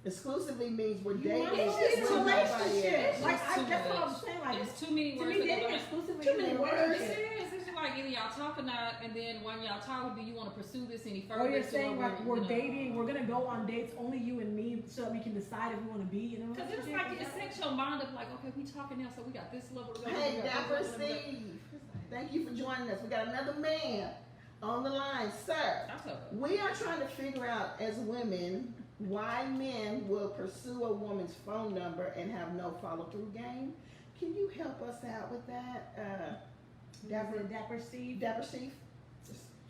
Exclusively means we're dating. It's a relationship. Like that's what I'm saying. Like it's too many words. To me, dating exclusively. Too many words. It's like either y'all talking out, and then when y'all talk, do you want to pursue this any further? Or you're saying like we're dating, we're gonna go on dates, only you and me, so that we can decide if we want to be in a relationship. Because it's like it sets your mind up like, okay, we talking now, so we got this level. Hey, Dapper Steve, thank you for joining us. We got another man on the line, sir. We are trying to figure out as women why men will pursue a woman's phone number and have no follow-through game. Can you help us out with that? Dapper Steve? Dapper Steve?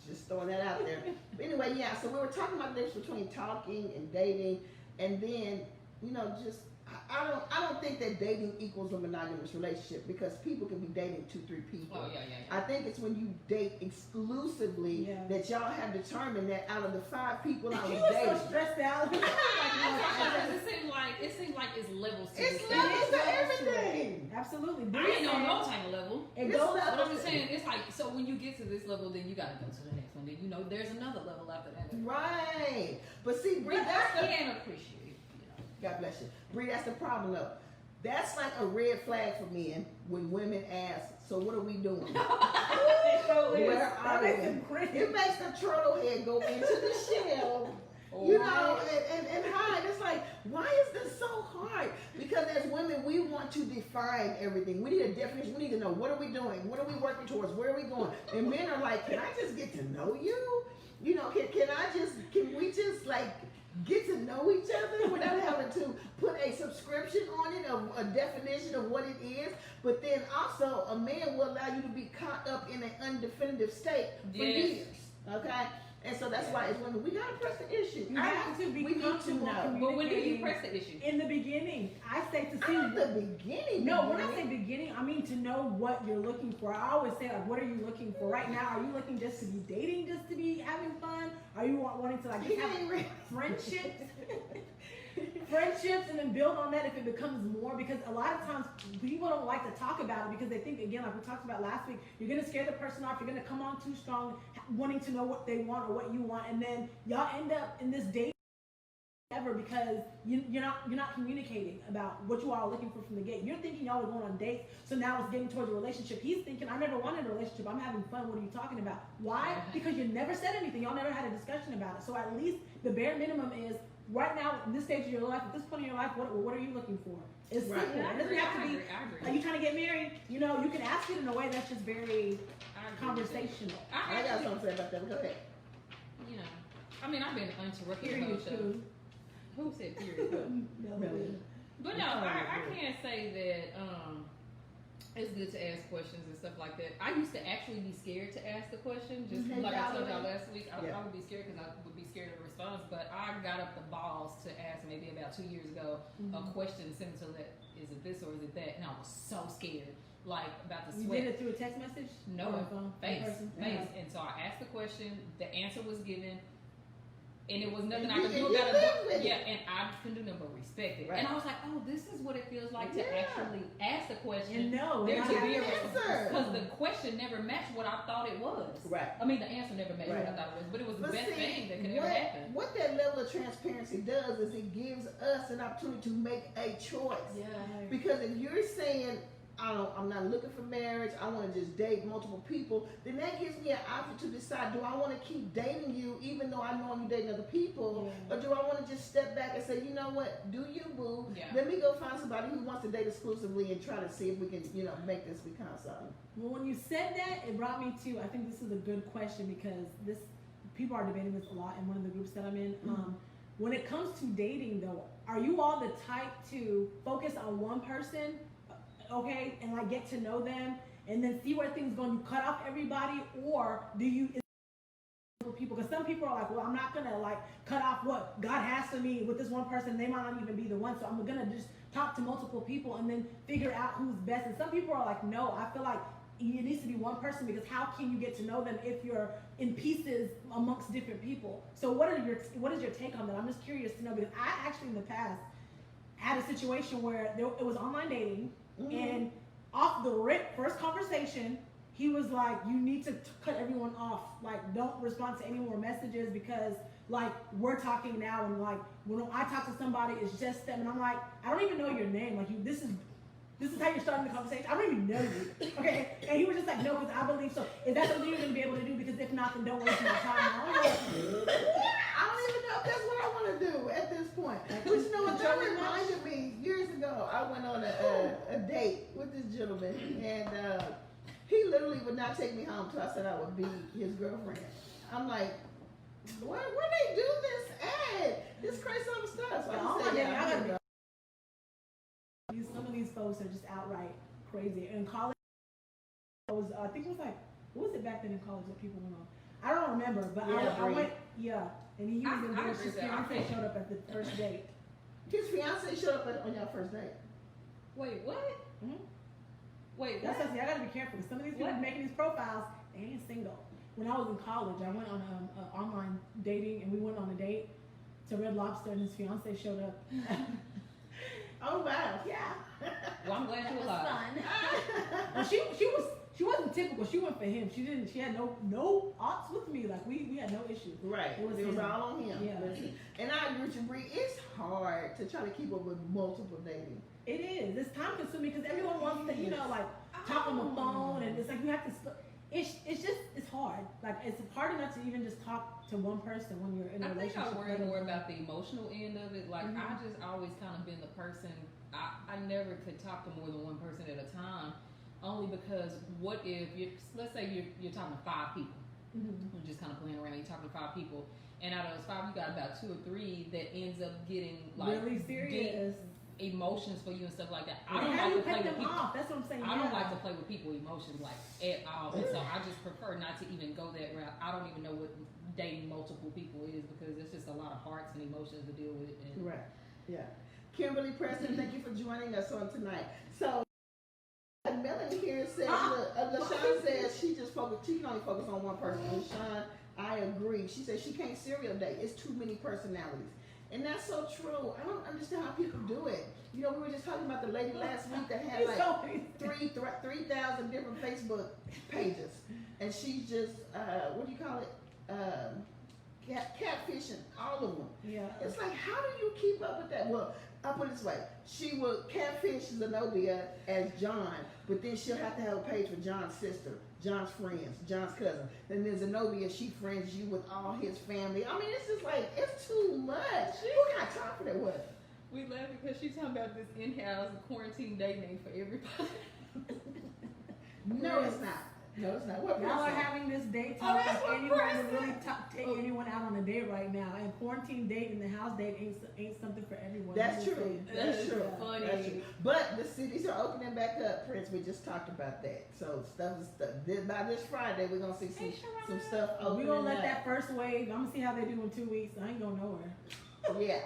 Just throwing that out there. But anyway, yeah, so we were talking about the difference between talking and dating, and then, you know, just, I don't think that dating equals a monogamous relationship because people can be dating 2-3 people. Oh, yeah. I think it's when you date exclusively that y'all have determined that out of the 5 people I was dating. You were so stressed out. It seems like it's levels to it's this. Levels to everything. Absolutely. I ain't on no type of level. But I'm just saying, it's like, so when you get to this level, then you got to go to the next one. Then, you know, there's another level after that. Right. But see, Bree, that's the... can't appreciate. God bless you. Bree, that's the problem though. That's like a red flag for men when women ask, so what are we doing? Where are we? It makes the turtle head go into the shell. You know, and hide. It's like, why is this so hard? Because as women, we want to define everything. We need a definition. We need to know, what are we doing? What are we working towards? Where are we going? And men are like, can I just get to know you? You know, can we just like get to know each other without having to put a subscription on it, a definition of what it is? But then also, a man will allow you to be caught up in an undefinitive state for years. Okay? And so that's why as women, we gotta press the issue. You have to be we need to comfortable know. But when do you press the issue? In the beginning, I say to see. Not the beginning. No, when I say beginning, I mean to know what you're looking for. I always say, like, what are you looking for? Right now, are you looking just to be dating, just to be having fun? Are you wanting to, like, just have friendships? Friendships, and then build on that if it becomes more, because a lot of times people don't like to talk about it because they think, again, like we talked about last week, you're going to scare the person off, you're going to come on too strong, wanting to know what they want or what you want, and then y'all end up in this date ever because you're not communicating about what you all are looking for from the gate. You're thinking y'all are going on dates, so now it's getting towards a relationship. He's thinking, I never wanted a relationship, I'm having fun, what are you talking about? Why? Because you never said anything, y'all never had a discussion about it. So at least the bare minimum is, right now, in this stage of your life, at this point in your life, what are you looking for? It's simple. Yeah, It doesn't have to be, I agree. are you trying to get married? You know, you can ask it in a way that's just very conversational. I got something to say about that. Go ahead. You know, I mean, I've been uninterrupted. Period, too. Who said period? Really? But no, I can't say that it's good to ask questions and stuff like that. I used to actually be scared to ask the question, just like I told y'all last week. I would be scared because I would be scared of the response. But I got up the balls to ask maybe about 2 years ago a question similar to that: is it this or is it that? And I was so scared, like about the You sweat. did it through a text message? No, Or a phone? face. Yeah. And so I asked the question, the answer was given, and it was nothing And I could you do about it. lived with it. Yeah, and I couldn't do nothing but respect it. Right. And I was like, oh, this is what it feels like to Yeah. actually ask the question. And no, There and to not be a have an answer. because the question never matched what I thought it was. Right. I mean, the answer never matched what I Right. thought it was, but it was the But best see, thing that could ever happen. what that level of transparency does is it gives us an opportunity to make a choice. Yeah. Because if you're saying, I'm not looking for marriage, I want to just date multiple people, then that gives me an option to decide, do I want to keep dating you even though I know you dating other people, or do I want to just step back and say, you know what, do you, boo? Yeah. Let me go find somebody who wants to date exclusively and try to see if we can, make this become something. Well, when you said that, it brought me to, I think this is a good question because people are debating this a lot in one of the groups that I'm in. When it comes to dating though, are you all the type to focus on one person, okay, and like get to know them and then see where things go and you cut off everybody, or do you people? Because some people are like, well, I'm not gonna like cut off what God has for me with this one person, they might not even be the one, so I'm gonna just talk to multiple people and then figure out who's best. And some people are like, no, I feel like it needs to be one person, because how can you get to know them if you're in pieces amongst different people? So what is your take on that? I'm just curious to know, because I actually in the past had a situation where it was online dating, and off the rip, first conversation, he was like, you need to cut everyone off. Like, don't respond to any more messages because, like, we're talking now, and, like, when I talk to somebody, it's just them. And I'm like, I don't even know your name. Like, this is how you're starting the conversation. I don't even know you. Okay? And he was just like, no, because I believe so. Is that something you're going to be able to do? Because if not, then don't waste my time. And I was like, I don't even know if that's what I want to do at this point. But you know what, that reminded me, years ago, I went on a date with this gentleman, and he literally would not take me home until I said I would be his girlfriend. I'm like, where they do this at? This crazy other stuff. So I said, yeah, I gotta go. Some of these folks are just outright crazy. In college, I think it was like, what was it back then in college that people went on? I don't remember, but I went, and he was in there. His fiance showed up at the first date. His fiance showed up on your first date. Wait, what? Mm-hmm. Wait, That's what? something I gotta be careful. Some of these people making these profiles, they ain't single. When I was in college, I went on online dating, and we went on a date to Red Lobster, and his fiance showed up. Oh wow! Yeah. Well, I'm glad you're alive. Well, she wasn't typical. She went for him. She had no odds with me. Like we had no issues. Right. It was all on him. Yeah. And I agree with you, Bree. It's hard to try to keep up with multiple dating. It is. It's time consuming because everyone wants to, like talk on the phone, and it's like you have to. It's hard. Like it's hard enough to even just talk to one person when you're in a relationship. I think I worry more about the emotional end of it. Like I just always kind of been the person. I never could talk to more than one person at a time, only because what if let's say you're talking to 5 people. You're just kind of playing around. You're talking to 5 people, and out of those 5, you got about 2 or 3 that ends up getting like really serious. Deep emotions for you and stuff like that. I don't like to play with people. Off. That's what I'm saying. I don't like to play with people's emotions like at all, and so I just prefer not to even go that route. I don't even know dating multiple people is, because it's just a lot of hearts and emotions to deal with. And Right. Yeah. Kimberly Preston, thank you for joining us on tonight. So Melanie here says, LaShawn says she can only focus on one person. LaShawn, I agree. She says she can't serial date. It's too many personalities. And that's so true. I don't understand how people do it. You know, we were just talking about the lady last week that had like 3,000 different Facebook pages. And she's just, what do you call it? Catfishing all of them. Yeah. It's like, how do you keep up with that? Well, I'll put it this way. She will catfish Zenobia as John, but then she'll have to have a page for John's sister, John's friends, John's cousin. Then there's Zenobia, she friends you with all his family. I mean, it's just like, it's too much. Who got time for that? What? we laugh because she's talking about this in-house quarantine dating for everybody. No, it's not. No, it's not. What Y'all are person? having this date Oh, talk that's like what anyone Chris to really said. take anyone out on a date right now. And quarantine date and the house date ain't something for everyone. That's I'm just true. saying. That's true. Funny. That's true. But the cities are opening back up, Prince. We just talked about that. So stuff is stuff. By this Friday, we're gonna see some stuff opening We're gonna let up. that first wave. I'm gonna see how they do in 2 weeks. I ain't going nowhere. Yeah,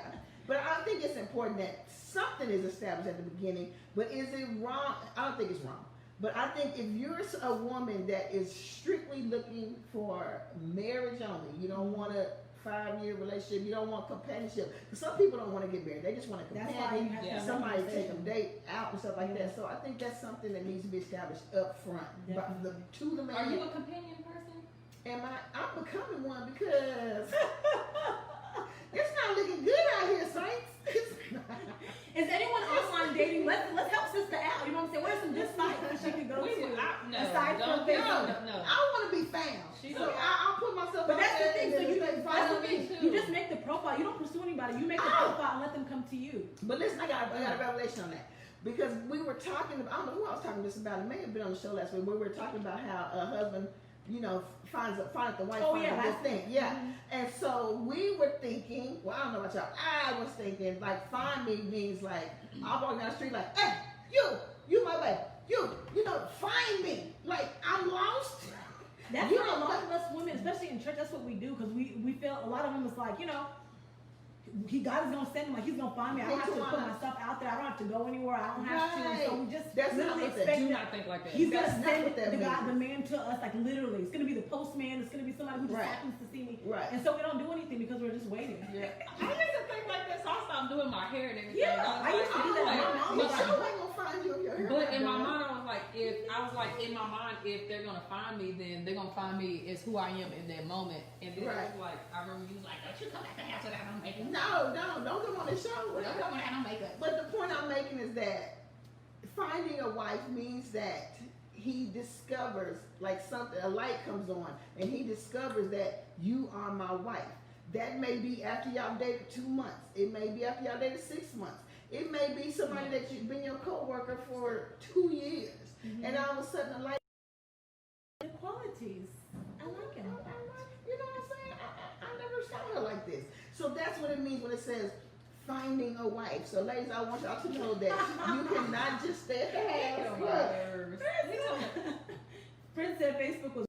but I think it's important that something is established at the beginning. But is it wrong? I don't think it's wrong. But I think if you're a woman that is strictly looking for marriage only, you don't want a 5-year relationship, you don't want companionship. Because some people don't want to get married; they just want a That's why you companion, have to Yeah. have a somebody to take them conversation. date out and stuff like that. So I think that's something that needs to be established up front. But to the man. Are you a companion person? I'm becoming one because it's not looking good out here, Saints. It's not. Is anyone online dating? Let's help sister out. You know what I'm saying? What are some good sites that she can go to? Aside from Facebook. No. I want to be found. She's So okay. I'll put myself But out that's the there thing. and So you, then that's follow the me. thing. You just make the profile. You don't pursue anybody. You make the profile and let them come to you. But listen, I got a revelation on that. Because we were talking about, I don't know who I was talking this about. It may have been on the show last week where we were talking about how a husband, you know, finds the wife Oh, finds yeah, a good last thing. week. Yeah. Mhm. And so we were thinking, well, I don't know about y'all. I was thinking like find me means like I'm walking down the street like, hey, you my baby. You know, find me. Like I'm lost. That's You what a know, lot of us women, especially in church, that's what we do because we feel a lot of them is like, you know, God is gonna send him, like he's gonna find me. I don't have to put myself out there. I don't have to go anywhere. I don't have to. And so we just That's not literally what that- expect Do that not think like that. he's That's gonna not send what that the guy, means. the man to us, like literally. It's gonna be the postman. It's gonna be somebody who just Right. happens to see me. Right. And so we don't do anything because we're just waiting. Yeah. I used to think like this. I stopped doing my hair and everything. Yeah, was I used to do that. like, My mom You was but- sure ain't gonna find you if your hair But not in my done. mind, I was like, if they're gonna find me, then they're gonna find me as who I am in that moment. And then it Right. was like, I remember you was like, don't you come back to the house without no makeup? No, don't come on the show. Don't come without no makeup. But the point I'm making is that finding a wife means that he discovers, like something, a light comes on, and he discovers that you are my wife. That may be after y'all dated 2 months. It may be after y'all dated 6 months. It may be somebody that you've been your coworker for 2 years, and all of a sudden a light. The qualities. I like it. You know what I'm saying? I never saw her like this. So that's what it means when it says finding a wife. So ladies, I want y'all to know that you cannot just stay at the house. Look, Prince said Facebook was.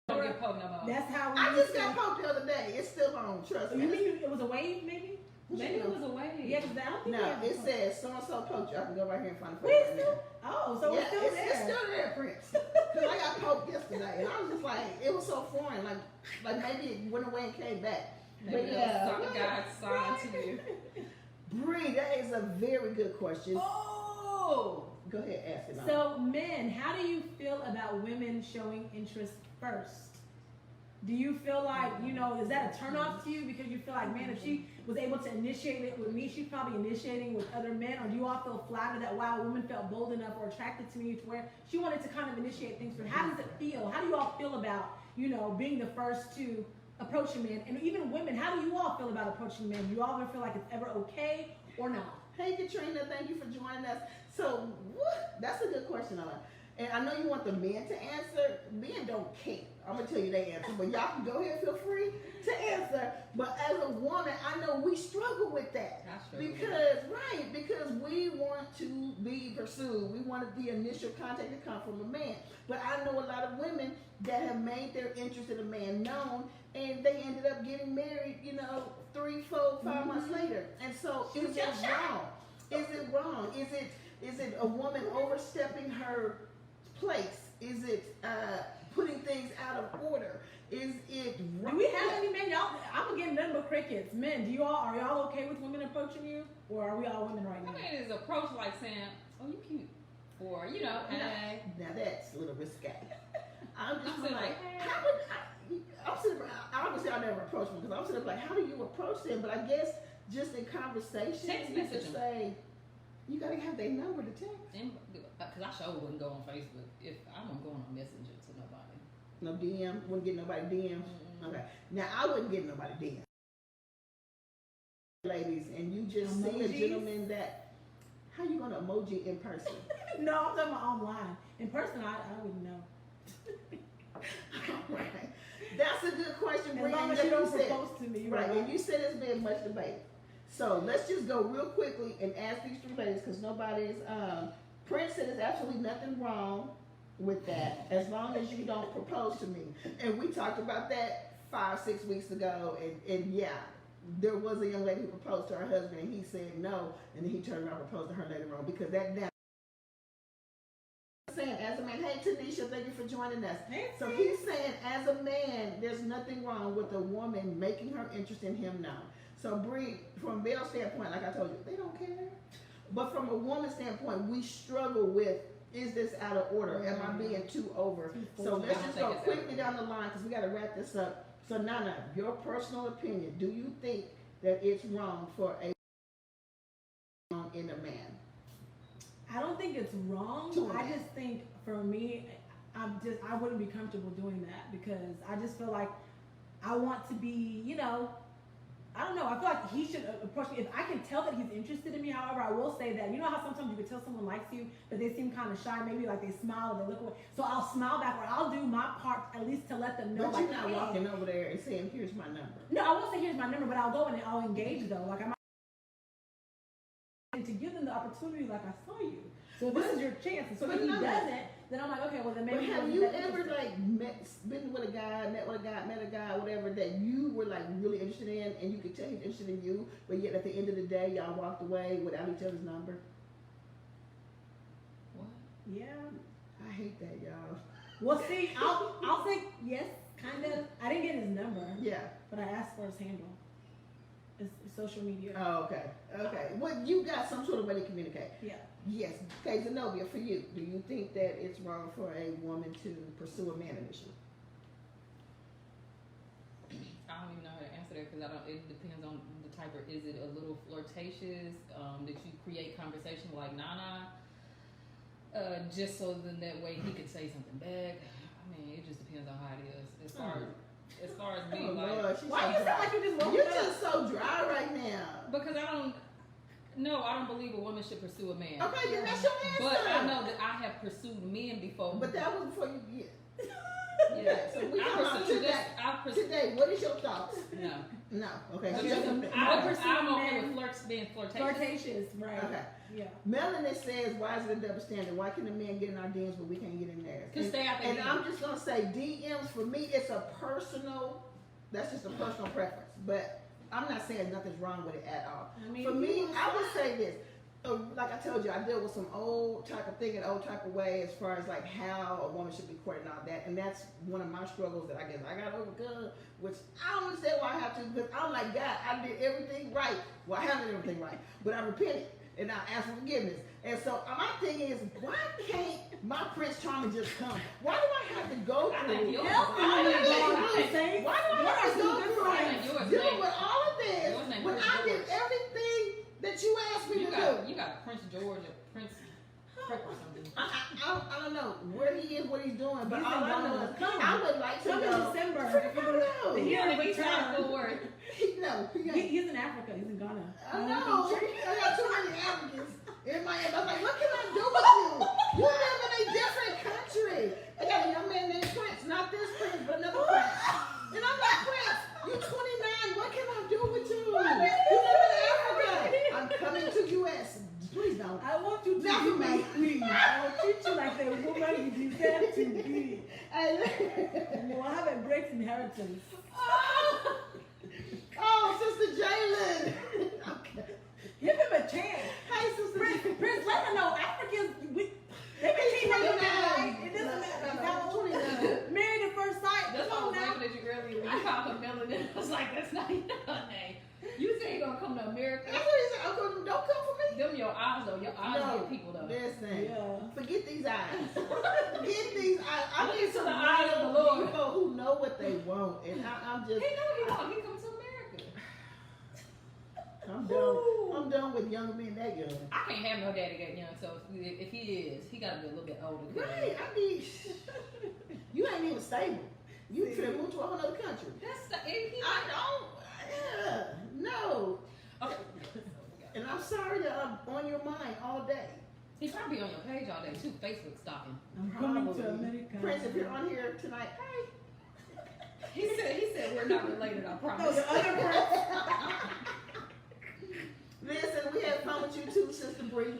Don't get poked no more. That's how we. I used just got to- poked the other day. It's still on. Trust me. You mean it was a wave, maybe? Maybe it was a way. Yeah, because I don't think No, we have it a- says so and so poked you. I can go right here and find the Wait, photo it's right still. now. Oh, so Yeah, it's still there. it's still there, Prince. Because I got poked yesterday, and I was just like, it was so foreign. Like maybe it went away and came back. Maybe But that's yeah, something God signed to you. Bree, that is a very good question. Oh! Go ahead, ask it. Now. So, men, how do you feel about women showing interest first? Do you feel like, you know, is that a turnoff to you because you feel like, man, if she was able to initiate it with me, she's probably initiating with other men? Or do you all feel flattered that, wow, a woman felt bold enough or attracted to me to where she wanted to kind of initiate things for her? How does it feel? How do you all feel about, you know, being the first to approach a man? And even women, how do you all feel about approaching men? Do you all ever feel like it's ever okay or not? Hey, Katrina, thank you for joining us. So, that's a good question, Ella. And I know you want the men to answer. Men don't care. I'm going to tell you their answer, but y'all can go ahead, feel free to answer. But as a woman, I know we struggle with that. I struggle with Because we want to be pursued. We want the initial contact to come from a man. But I know a lot of women that have made their interest in a man known, and they ended up getting married, 3, 4, 5 months later. And so, is it wrong? Is it wrong? Is it a woman overstepping her place? Is it putting things out of order? Is it do we have any men? Y'all, I'm getting nothing but crickets. Men, are y'all okay with women approaching you, or are we all women right now? I mean, it's approach like saying, "Oh, you cute," or hey. Now that's a little risque. I'm just I'm like, hey. how would I'm sitting around, obviously I never approach them because I'm sitting up like, how do you approach them? But I guess just in conversation, Text you message could them. say, you gotta have their number to text. Because I sure wouldn't go on Facebook if I wouldn't go on Messenger to nobody. No DM, wouldn't get nobody DMs. Okay, now I wouldn't get nobody DMs. Ladies, and you just see a Emojis? gentleman that, how you gonna emoji in person? No, I'm talking about online. In person, I wouldn't know. All right. That's a good question, As Bree. long And as you don't said- propose to me, Right, and you said it's been much debate. So let's just go real quickly and ask these 3 ladies because nobody's. Prince said there's absolutely nothing wrong with that as long as you don't propose to me. And we talked about that 5-6 weeks ago, and yeah, there was a young lady who proposed to her husband, and he said no, and then he turned around and proposed to her later on because that down. Saying as a man, hey Tanisha, thank you for joining us. So he's saying as a man, there's nothing wrong with a woman making her interest in him now. So Bree, from Belle's standpoint, like I told you, they don't care. But from a woman's standpoint, we struggle with, is this out of order? Am I being too over? So let's just go quickly down the line because we got to wrap this up. So Nana, your personal opinion, do you think that it's wrong for a woman in a man? I don't think it's wrong. To a I man. just think for me, I wouldn't be comfortable doing that because I just feel like I want to be, I don't know. I feel like he should approach me. If I can tell that he's interested in me, however, I will say that, how sometimes you can tell someone likes you, but they seem kind of shy, maybe like they smile or they look away. So I'll smile back or I'll do my part at least to let them know. But like, you're not hey. walking over there and saying, here's my number. No, I won't say here's my number, but I'll go and I'll engage though. Like I might, and to give them the opportunity, like I saw you. So this is your chance. And so But if he no. doesn't, then I'm like, okay, well then But maybe. he have wasn't you that ever interested. been with a guy, met a guy, whatever, that you were like really interested in and you could tell he's interested in you, but yet at the end of the day y'all walked away without each other's number? What? Yeah. I hate that, y'all. Well, see, I'll say yes, kind of. I didn't get his number, Yeah. but I asked for his handle. It's social media. Oh, okay. Well, you got some sort of way to communicate. Yeah. Yes. Okay, Zenobia, for you, do you think that it's wrong for a woman to pursue a man initially? I don't even know how to answer that because it depends on the type of, is it a little flirtatious, that you create conversation like Nana, just so then that way he could say something back. I mean, it just depends on how it is. As far as me, Oh, like, Lord, she's Why so you sound dry. like you just woke You're up? just so dry right now. because I don't believe a woman should pursue a man. Okay, then that's your answer. But I know that I have pursued men before. But that was before you get. yeah. So we I talking about pursued today. this. I pursued. Today, what is your thoughts? No. No. Okay. But she just doesn't- I pursue I'm okay men. with being flirtatious. Flirtatious, right? Okay. Yeah. Melanie says, why is it a double standard? Why can the men get in our DMs but we can't get in theirs? Cause stay out there. And I'm just gonna say DMs for me, it's a personal. That's just a personal preference. But I'm not saying nothing's wrong with it at all. I mean, For me, you- I would say this. Like I told you, I deal with some old type of thinking, old type of way as far as like how a woman should be courted and all that. And that's one of my struggles that I guess I got to overcome, which I don't understand why I have to, because I'm like, God, I did everything right. Well, I haven't done everything right, but I repented and I asked for forgiveness. And so my thing is, why can't my Prince Charming just come? Why do I have to go I through? think yours Help is me, fine. God. Say, why do I have to go through I think yours dealing name- with all of this yours name when Prince I did George. everything that you asked me to do? You got Prince George or Prince Frick or something. I don't know where he is, what he's doing, but He's all in I know Ghana. is Come. I would like to Come in know. December. Frick, I don't know. The year of He's trying return. to work. No, he ain't. He's in Africa. He's in Ghana. I know. I got too many Africans in my head. I'm like, what can I do with you? You live in a different country. I got a young man named Prince, not this Prince, but another Prince. And I'm like, Prince, you 29. What can I do with you? Well, I haven't breaks inheritance. Oh, Sister Jalen. Okay. Give him a chance. Hey, Sister Prince, let her know Africans, they can cheat on you now, right? It doesn't matter. Married at first sight. That's Come why I on was now. laughing at you earlier when you called her melanin. I was like, that's not even her name. You say you're gonna come to America. That's what he said. Uncle, don't come for me. Them your eyes though. Your eyes No, get people though. listen. Yeah. Forget these eyes. Forget these eyes. I Look need to some the eyes of the real Lord. people who know what they want, and I'm just. He know he want. He come to America. I'm done. I'm done with young men that young. I can't have no daddy that young. So if he is, he gotta be a little bit older. Right. I need. You ain't even stable. You finna move to a whole other country. That's the, he I don't. Yeah. No. Okay. And I'm sorry that I'm on your mind all day. He probably on your page all day too. Facebook stalking. I'm coming to Probably. America. Prince, if you're on here tonight, hey. He said we're not related. I No, promise. the other Prince. Listen, we had fun with you too, Sister Bree.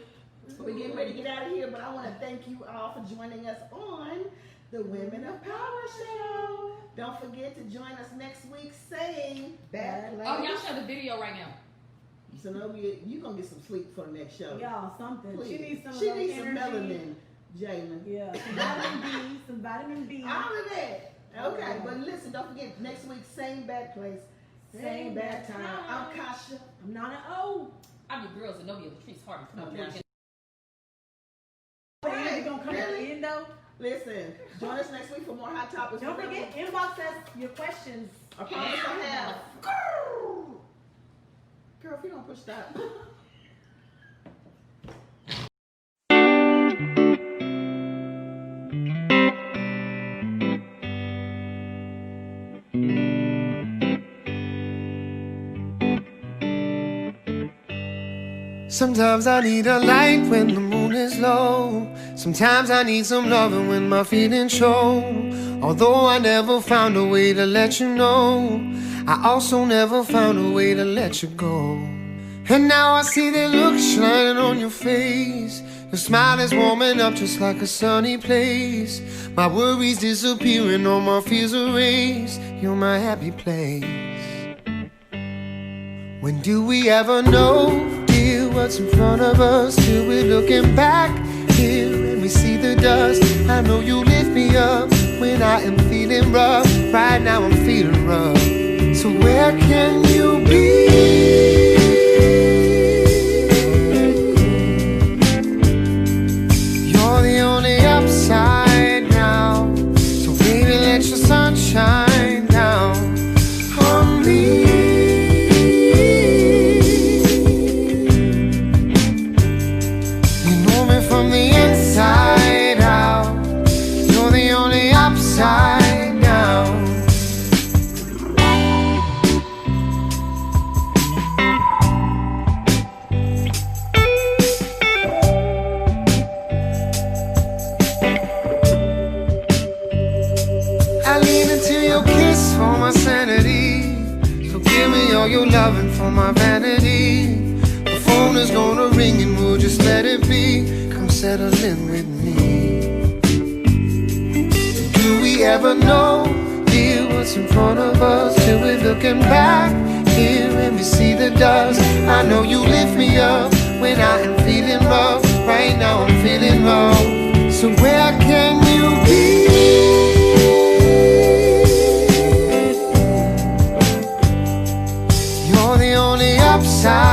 We're getting ready to get out of here, but I want to thank you all for joining us on the Women of Power Show. Don't forget to join us next week. Same bad place. Oh, y'all show the video right now. Zenobia, you gonna get some sleep for the next show. Y'all, something. Please. She needs some She of needs that some energy. melanin, Jalen. Yeah, some vitamin B. All of that. Okay, but listen, don't forget next week, same bad place, same bad time. I'm Kasha. I'm not an O. I'm your girls and Zenobia Latrice Hardy. Come on, Okay. Georgia. But you gonna come at the Really? end though. Listen, join us next week for more hot topics. Don't forget, inbox us your questions. I promise I have. Girl, if you don't push that. Sometimes I need a light when the moon is low. Sometimes I need some loving when my feelings show. Although I never found a way to let you know, I also never found a way to let you go. And now I see that look shining on your face. Your smile is warming up just like a sunny place. My worries disappearing, all my fears erased. You're my happy place. When do we ever know, dear, what's in front of us? Till we're looking back here and we see the dust. I know you lift me up when I am feeling rough. Right now I'm feeling rough. So where can you be? You're the only upside now. So baby, let your sun shine down on me. From the inside out, you're the only upside down. I lean into your kiss for my sanity. So give me all your loving for my vanity. The phone is gonna ring and we'll just let it be. Settle in with me. Do we ever know, dear, what's in front of us? Till we're looking back here and we see the dust. I know you lift me up when I am feeling rough. Right now I'm feeling low. So where can you be? You're the only upside